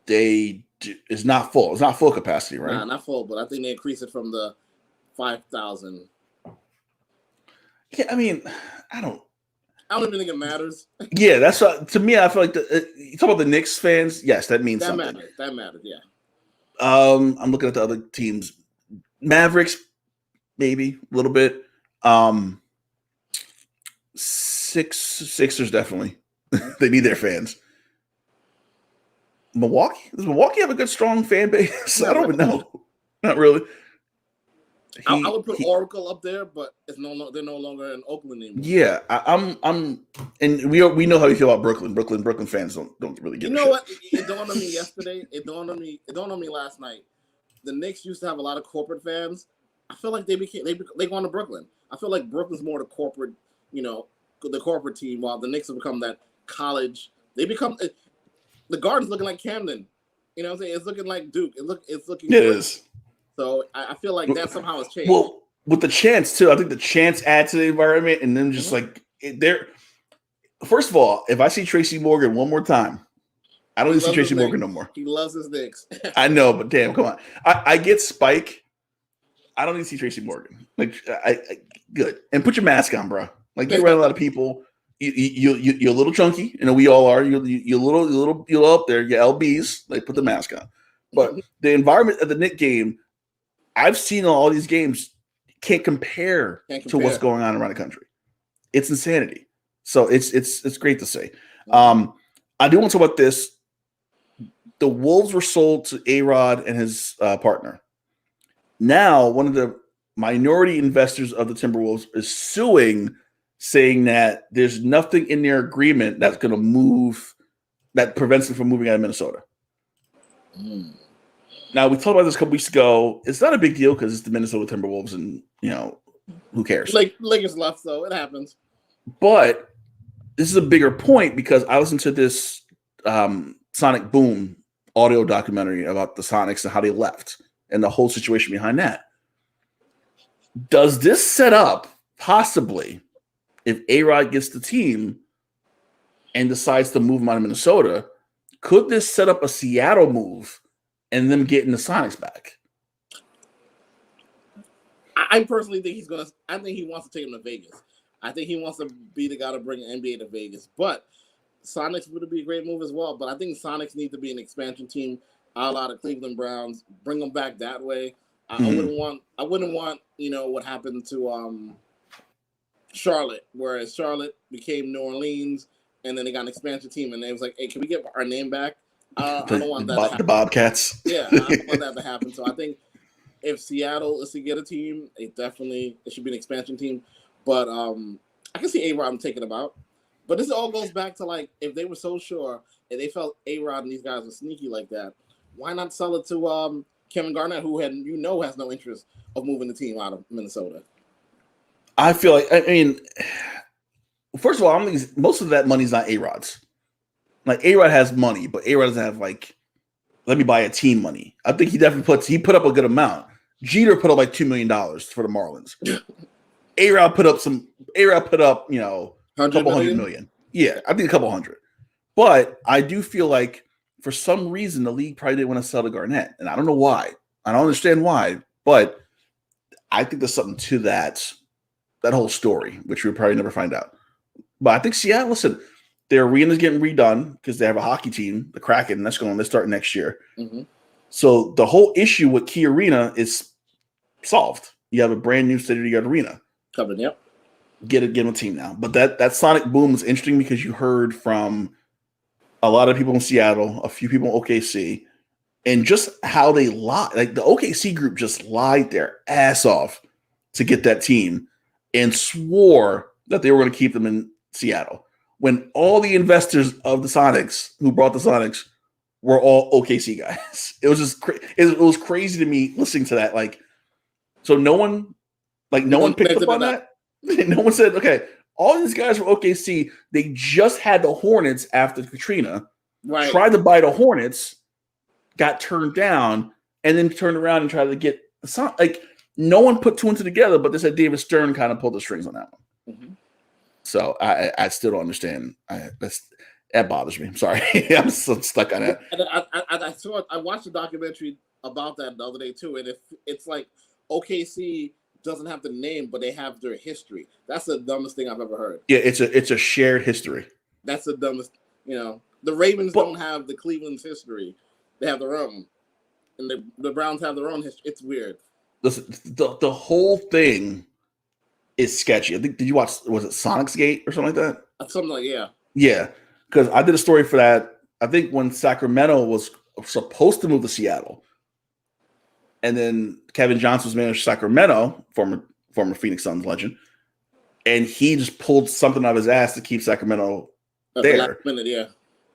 It's not full. It's not full capacity, right? Nah, not full, but I think they increased it from the 5,000. Yeah, I mean, I don't even think it matters. Yeah, that's what, to me. I feel like you talk about the Knicks fans. Yes, that means something. That matters. Yeah. I'm looking at the other teams. Mavericks, maybe a little bit. Sixers definitely. They need their fans. Milwaukee? Does Milwaukee have a good, strong fan base? I don't even know. Not really. I would put Oracle up there, but they're no longer in Oakland anymore. Yeah, I'm, and we know how you feel about Brooklyn. Brooklyn fans don't really give. You know what? It dawned on me yesterday. It dawned on me last night. The Knicks used to have a lot of corporate fans. I feel like they gone to Brooklyn. I feel like Brooklyn's more the corporate, the corporate team, while the Knicks have become that college. They become the Garden's looking like Camden. You know what I'm saying? It's looking like Duke. It's looking. It is. So I feel like that somehow has changed. Well, with the chants too, I think the chants add to the environment, and then just like they're. First of all, if I see Tracy Morgan one more time, I don't need to see Tracy Morgan no more. He loves his Knicks. I know, but damn, come on. I get Spike. I don't need to see Tracy Morgan. Like, I good. And put your mask on, bro. Like, you're around a lot of people. You're a little chunky. We all are. You're up there. You're LBs. Like, put the mask on. But the environment of the Knicks game, I've seen all these games, can't compare to what's going on around the country. It's insanity. So it's great to see. I do want to talk about this. The Wolves were sold to A-Rod and his partner. Now, one of the minority investors of the Timberwolves is suing, saying that there's nothing in their agreement that's going to move, that prevents them from moving out of Minnesota. Now, we talked about this a couple weeks ago. It's not a big deal because it's the Minnesota Timberwolves, and who cares? Like Lakers left, so it happens. But this is a bigger point because I listened to this Sonic Boom audio documentary about the Sonics and how they left and the whole situation behind that. Does this set up possibly, if A-Rod gets the team and decides to move him out of Minnesota, could this set up a Seattle move and them getting the Sonics back? I personally think I think he wants to take him to Vegas. I think he wants to be the guy to bring NBA to Vegas. But Sonics would be a great move as well. But I think Sonics need to be an expansion team a la the Cleveland Browns. Bring them back that way. I wouldn't want what happened to Charlotte, whereas Charlotte became New Orleans, and then they got an expansion team, and they was like, "Hey, can we get our name back?" I don't want that to happen. The Bobcats. Yeah, I don't want that to happen. So I think if Seattle is to get a team, it should be an expansion team. But I can see A-Rod taking them out. But this all goes back to, like, if they were so sure and they felt A-Rod and these guys were sneaky like that, why not sell it to Kevin Garnett, who has no interest of moving the team out of Minnesota? I feel like, I mean, first of all, most of that money's not A-Rod's. Like, A-Rod has money, but A-Rod doesn't have, like, let me buy a team money. I think he put up a good amount. Jeter put up like $2 million for the Marlins. A-Rod put up, a couple hundred million. Yeah, I think a couple hundred. But I do feel like for some reason the league probably didn't want to sell to Garnett. And I don't know why. I don't understand why, but I think there's something to that whole story, which we'll probably never find out. But I think Seattle, listen, their arena's getting redone because they have a hockey team, the Kraken, they start next year. Mm-hmm. So the whole issue with Key Arena is solved. You have a brand new state-of-the-art arena. Coming, yep. Get them a team now. But that Sonic boom is interesting because you heard from a lot of people in Seattle, a few people in OKC, and just how they lied. Like the OKC group just lied their ass off to get that team and swore that they were going to keep them in Seattle. When all the investors of the Sonics who brought the Sonics were all OKC guys. It was just it was crazy to me listening to that. Like, so no one picked up on that. No one said, okay, all these guys from OKC, they just had the Hornets after Katrina, right? Tried to buy the Hornets, got turned down, and then turned around and tried to get like no one put two and two together, but they said David Stern kind of pulled the strings on that one. Mm-hmm. So I still don't understand. That bothers me. I'm sorry. I'm so stuck on that. And I watched a documentary about that the other day too, and it's like OKC doesn't have the name, but they have their history. That's the dumbest thing I've ever heard. Yeah, it's a shared history. That's the dumbest. The Ravens don't have the Cleveland's history; they have their own, and the Browns have their own history. It's weird. Listen, the whole thing is sketchy. I think, did you watch? Was it Sonics Gate or something like that? Something like yeah. Because I did a story for that. I think when Sacramento was supposed to move to Seattle. And then Kevin Johnson was manager of Sacramento, former Phoenix Suns legend, and he just pulled something out of his ass to keep Sacramento there. Last minute, yeah.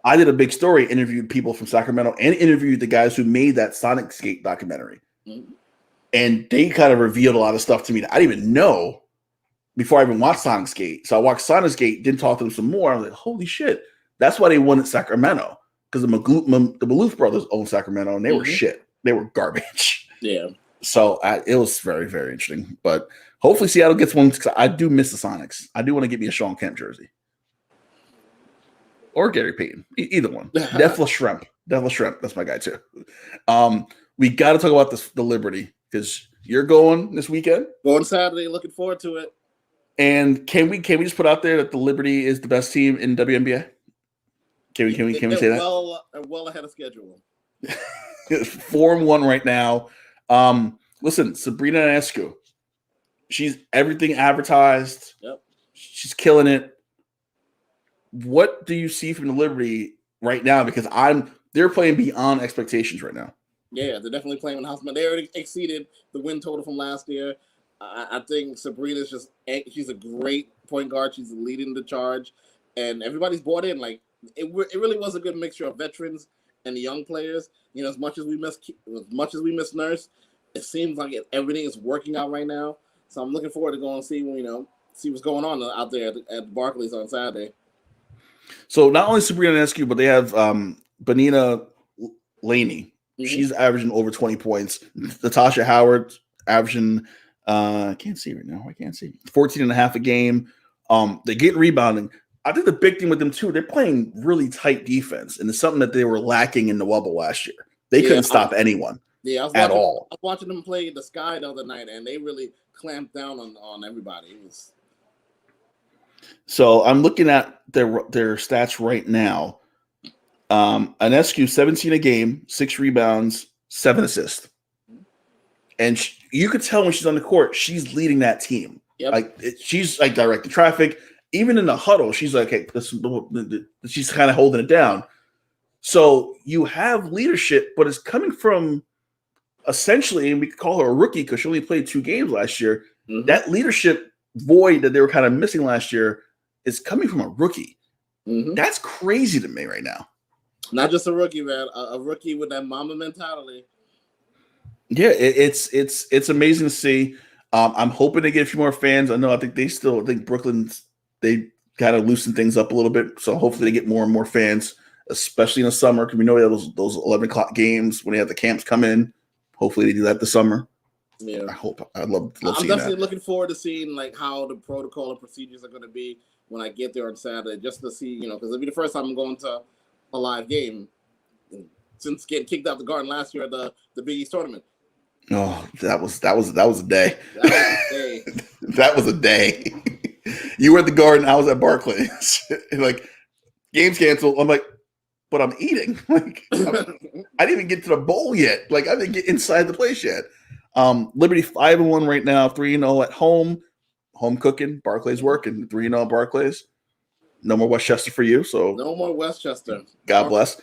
I did a big story, interviewed people from Sacramento, and interviewed the guys who made that Sonic Skate documentary. Mm-hmm. And they kind of revealed a lot of stuff to me that I didn't even know before I even watched Sonic Skate. So I watched Sonic Skate, didn't talk to them some more. I was like, holy shit. That's why they wanted Sacramento, because the Maloof brothers owned Sacramento, and they were shit. They were garbage. Yeah. So it was very, very interesting. But hopefully Seattle gets one, because I do miss the Sonics. I do want to get me a Sean Kemp jersey. Or Gary Payton. Either one. Defla Shrimp. That's my guy, too. We got to talk about the Liberty, because you're going this weekend. Going Saturday. Looking forward to it. And can we just put out there that the Liberty is the best team in WNBA? Can we say that? Well ahead of schedule. 4-1 right now. Listen, Sabrina Ionescu, she's everything advertised. Yep. She's killing it. What do you see from the Liberty right now? Because they're playing beyond expectations right now. Yeah, they're definitely playing in the house, but they already exceeded the win total from last year. I think Sabrina's she's a great point guard. She's leading the charge, and everybody's bought in. Like it really was a good mixture of veterans and the young players. As much as we miss Nurse, it seems like everything is working out right now. So I'm looking forward to going and see what's going on out there at Barclays on Saturday. So not only Sabrina Ionescu, but they have Benina Laney. Mm-hmm. She's averaging over 20 points. Natasha Howard averaging I can't see right now. I can't see. 14 and a half a game. They're getting rebounding. I think the big thing with them too, they're playing really tight defense, and it's something that they were lacking in the bubble last year. They couldn't stop anyone. Yeah, at all. I was watching them play the Sky the other night, and they really clamped down on everybody. It was. So I'm looking at their stats right now. Anescu 17 a game, 6 rebounds, 7 assists, and you could tell when she's on the court, she's leading that team. Yep. She's like directing traffic. Even in the huddle, she's like, "Hey, she's kind of holding it down." So you have leadership, but it's coming from essentially, and we could call her a rookie because she only played 2 games last year. Mm-hmm. That leadership void that they were kind of missing last year is coming from a rookie. Mm-hmm. That's crazy to me right now. Not just a rookie, man. A rookie with that mama mentality. Yeah, it's amazing to see. I'm hoping to get a few more fans. I think Brooklyn's they kind of loosen things up a little bit. So hopefully they get more and more fans, especially in the summer, because we know we have those 11 o'clock games when they have the camps come in. Hopefully they do that this summer. Yeah, I'd love I'm seeing definitely that. looking forward to seeing like how the protocol and procedures are going to be when I get there on Saturday, just to see, because it'll be the first time I'm going to a live game since getting kicked out the Garden last year at the Big East tournament. Oh, that was a day. That was a day. That was a day. You were at the Garden, I was at Barclays. Like, game's canceled. I'm like, but I'm eating. Like, I didn't even get to the bowl yet. Like, I didn't get inside the place yet. Liberty 5-1 right now, 3-0 at home. Home cooking. Barclays working. 3-0 at Barclays. No more Westchester for you. So no more Westchester. God bless.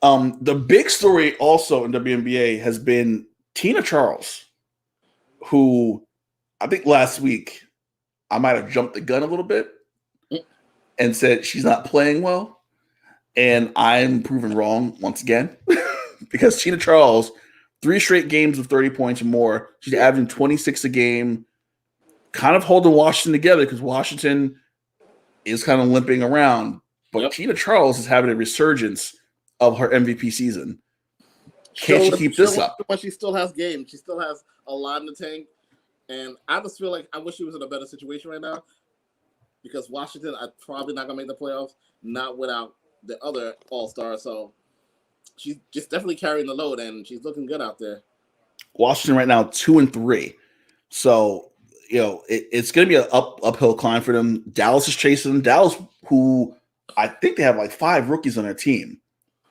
The big story also in WNBA has been Tina Charles, who I think last week I might have jumped the gun a little bit and said she's not playing well. And I'm proven wrong once again because Tina Charles, 3 straight games of 30 points or more. She's averaging 26 a game, kind of holding Washington together because Washington is kind of limping around. But Tina Charles is having a resurgence of her MVP season. Can she keep this up? But she still has games. She still has a lot in the tank. And I just feel like I wish she was in a better situation right now because Washington are probably not going to make the playoffs, not without the other all-star. So she's just definitely carrying the load, and she's looking good out there. Washington right now 2-3. So, it's going to be an uphill climb for them. Dallas is chasing them. Dallas, who I think they have like 5 rookies on their team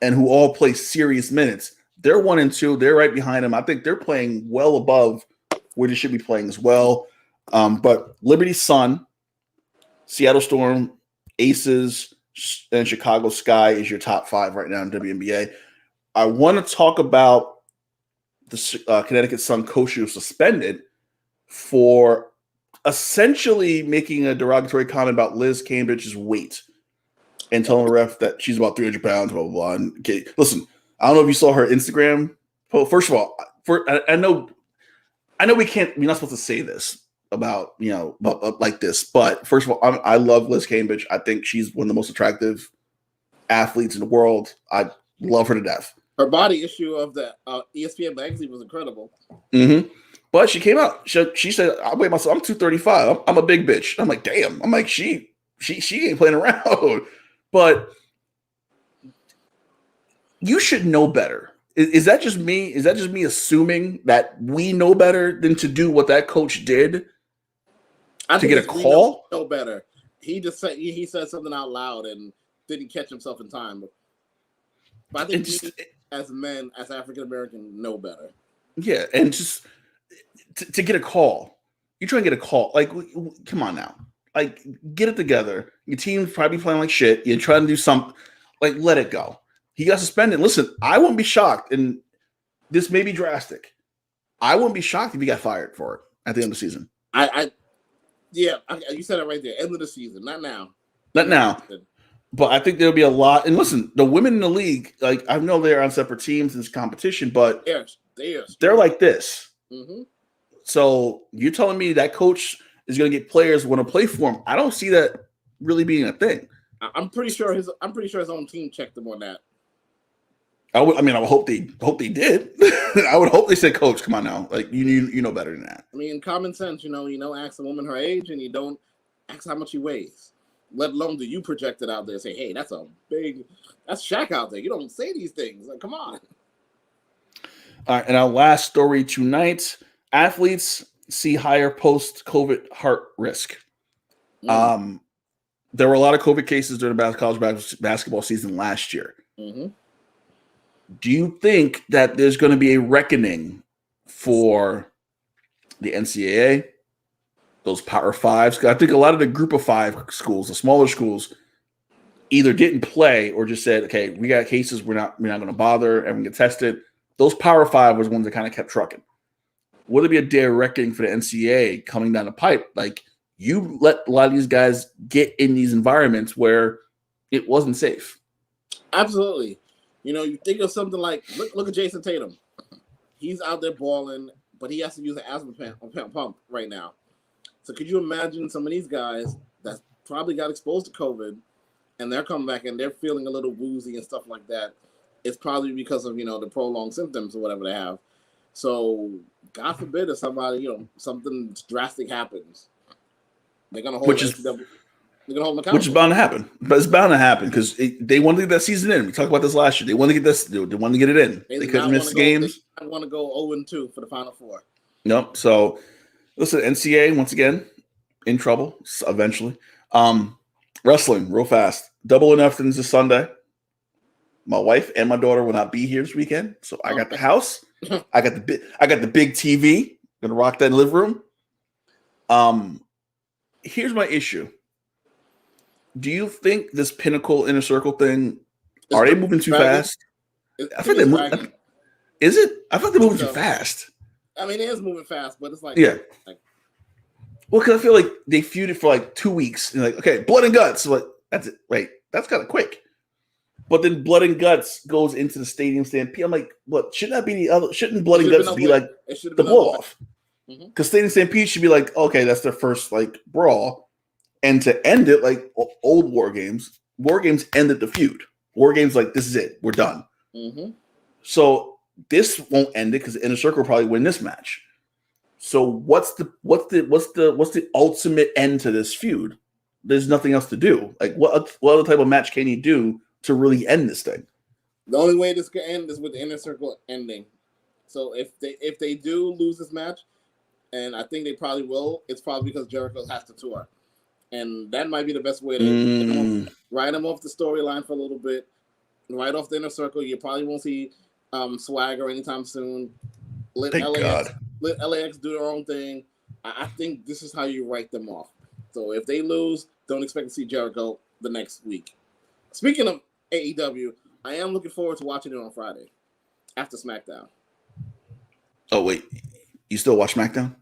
and who all play serious minutes. They're 1-2. They're right behind them. I think they're playing well above where they should be playing as well. But Liberty Sun, Seattle Storm, Aces, and Chicago Sky is your top 5 right now in WNBA. I want to talk about the Connecticut Sun coach who was suspended for essentially making a derogatory comment about Liz Cambridge's weight and telling the ref that she's about 300 pounds, blah, blah, blah. And, okay, listen, I don't know if you saw her Instagram post. First of all, I know we're not supposed to say this about like this, but first of all, I love Liz Cambridge. I think she's one of the most attractive athletes in the world. I love her to death. Her body issue of the ESPN magazine was incredible. Mm-hmm. But she came out. She said, "I weigh myself. I'm 235. I'm a big bitch." I'm like, damn. I'm like, she ain't playing around. But you should know better. Is that just me? Is that just me assuming that we know better than to do what that coach did to get a call? Know better. He just said he said something out loud and didn't catch himself in time. But I think we, as men, as African American, know better. Yeah, and just to get a call, you try and get a call. Like, come on now, like get it together. Your team's probably playing like shit. You're trying to do something. Like, let it go. He got suspended. Listen, I wouldn't be shocked, and this may be drastic. I wouldn't be shocked if he got fired for it at the end of the season. You said it right there. End of the season, not now. Not now. But I think there'll be a lot. And listen, the women in the league, like I know they're on separate teams in this competition, but they're like this. Mm-hmm. So you're telling me that coach is going to get players who want to play for him? I don't see that really being a thing. I'm pretty sure his own team checked him on that. I would hope they did. I would hope they said, "Coach, come on now. Like you know better than that." I mean, common sense, you don't ask a woman her age, and you don't ask how much she weighs. Let alone do you project it out there and say, "Hey, that's Shaq out there." You don't say these things. Like, come on. All right, and our last story tonight: athletes see higher post-COVID heart risk. There were a lot of COVID cases during the college basketball season last year. Mm-hmm. Do you think that there's going to be a reckoning for the NCAA, those Power Fives? I think a lot of the Group of Five schools, the smaller schools, either didn't play or just said, "Okay, we got cases. We're not going to bother. Everyone get tested." Those Power Five was ones that kind of kept trucking. Would there be a day of reckoning for the NCAA coming down the pipe? Like, you let a lot of these guys get in these environments where it wasn't safe. Absolutely. You think of something like, look at Jason Tatum. He's out there balling, but he has to use an asthma pump right now. So could you imagine some of these guys that probably got exposed to COVID and they're coming back and they're feeling a little woozy and stuff like that? It's probably because of, the prolonged symptoms or whatever they have. So God forbid if somebody, something drastic happens. They're going to hold them which is bound to happen. But it's bound to happen because they want to get that season in. We talked about this last year. They want to get this. They want to get it in. They couldn't miss games. They want to go 0-2 for the Final Four. Nope. So, listen, NCAA, once again, in trouble eventually. Wrestling, real fast. Double or Nothings this Sunday. My wife and my daughter will not be here this weekend. So I got the house. I got the big TV. Gonna rock that in the living room. Here's my issue. Do you think this Pinnacle Inner Circle thing, are they moving too fast? I think they're moving. Is it? I thought they're moving too fast. I mean, it is moving fast, but it's like, yeah. Well, because I feel like they feuded for like 2 weeks. And like, okay, Blood and Guts. So like, that's it. Wait, that's kind of quick. But then Blood and Guts goes into the Stadium Stampede. I'm like, what? Shouldn't that be the other? Shouldn't Blood and Guts be like the blow off? Because Stadium Stampede should be like, okay, that's their first like brawl. And to end it like old War Games ended the feud. War Games like, this is it, we're done. Mm-hmm. So this won't end it because the Inner Circle will probably win this match. So what's the ultimate end to this feud? There's nothing else to do. Like what other type of match can you do to really end this thing? The only way this could end is with the Inner Circle ending. So if they do lose this match, and I think they probably will, it's probably because Jericho has to tour. And that might be the best way to write him off the storyline for a little bit, right off the Inner Circle. You probably won't see Swagger anytime soon. Let LAX do their own thing. I think this is how you write them off. So if they lose, don't expect to see Jericho the next week. Speaking of AEW, I am looking forward to watching it on Friday after SmackDown. Oh, wait. You still watch SmackDown?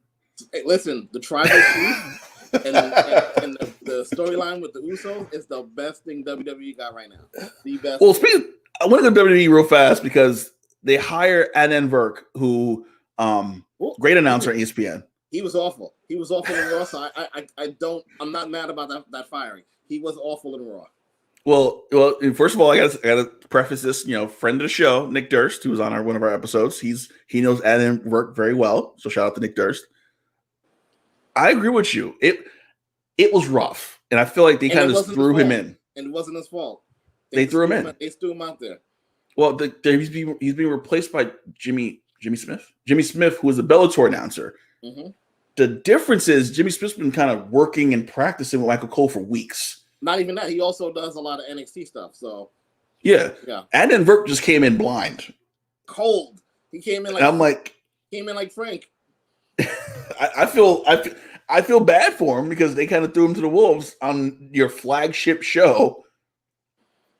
Hey, listen, the Tribal Chief and the storyline with the Usos is the best thing WWE got right now. The best. Well, I want to go to WWE real fast because they hire Adnan Virk, who great announcer at ESPN. He was awful. He was awful in Raw. So I'm not mad about that firing. He was awful in Raw. Well, first of all, I gotta preface this. Friend of the show, Nick Durst, who was on one of our episodes. He knows Adnan Virk very well. So shout out to Nick Durst. I agree with you. It was rough, and I feel like they kind of threw him in. And it wasn't his fault. They threw him in. They threw him out there. Well, he's being replaced by Jimmy Smith. Jimmy Smith, who was a Bellator announcer. Mm-hmm. The difference is Jimmy Smith's been kind of working and practicing with Michael Cole for weeks. Not even that. He also does a lot of NXT stuff. So yeah. Adnan Virk just came in blind, cold. He came in like and I'm like, Frank. I feel bad for him because they kind of threw him to the wolves on your flagship show,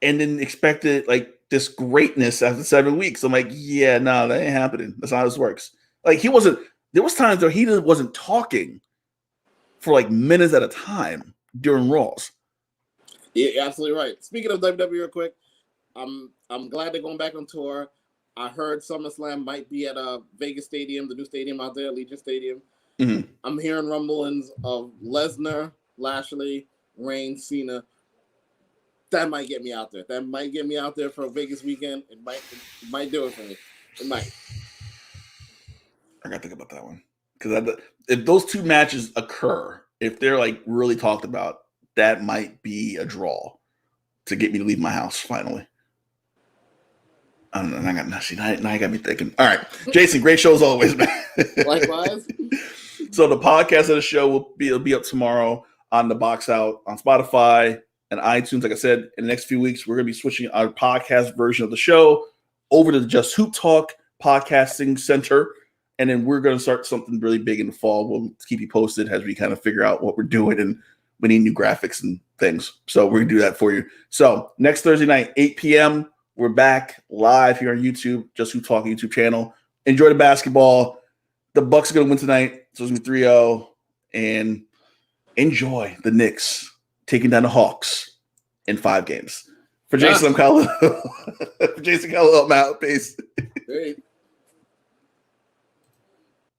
and then expected like this greatness after 7 weeks. I'm like, yeah, no, that ain't happening. That's not how this works. Like he wasn't. There was times where he wasn't talking for like minutes at a time during Raws. Yeah, you're absolutely right. Speaking of WWE real quick, I'm glad they're going back on tour. I heard SummerSlam might be at a Vegas Stadium, the new stadium out there, Allegiant Stadium. Mm-hmm. I'm hearing rumblings of Lesnar, Lashley, Reigns, Cena. that might get me out there. That might get me out there for a Vegas weekend. It might do it for me. It might. I gotta think about that one because if those two matches occur, if they're like really talked about, that might be a draw to get me to leave my house finally. I don't know. Now you got me thinking. All right, Jason, great show as always, man. Likewise. So the podcast of the show will be up tomorrow on the Box Out on Spotify and iTunes. Like I said, in the next few weeks, we're going to be switching our podcast version of the show over to the Just Hoop Talk podcasting center. And then we're going to start something really big in the fall. We'll keep you posted as we kind of figure out what we're doing, and we need new graphics and things. So we're going to do that for you. So next Thursday night, 8 p.m., we're back live here on YouTube, Just Hoop Talk YouTube channel. Enjoy the basketball. The Bucks are going to win tonight. So it's going to be 3-0. And enjoy the Knicks taking down the Hawks in 5 games. For Jason, I'm Kahlil. For Jason Kahlil, I'm out. Peace. Great.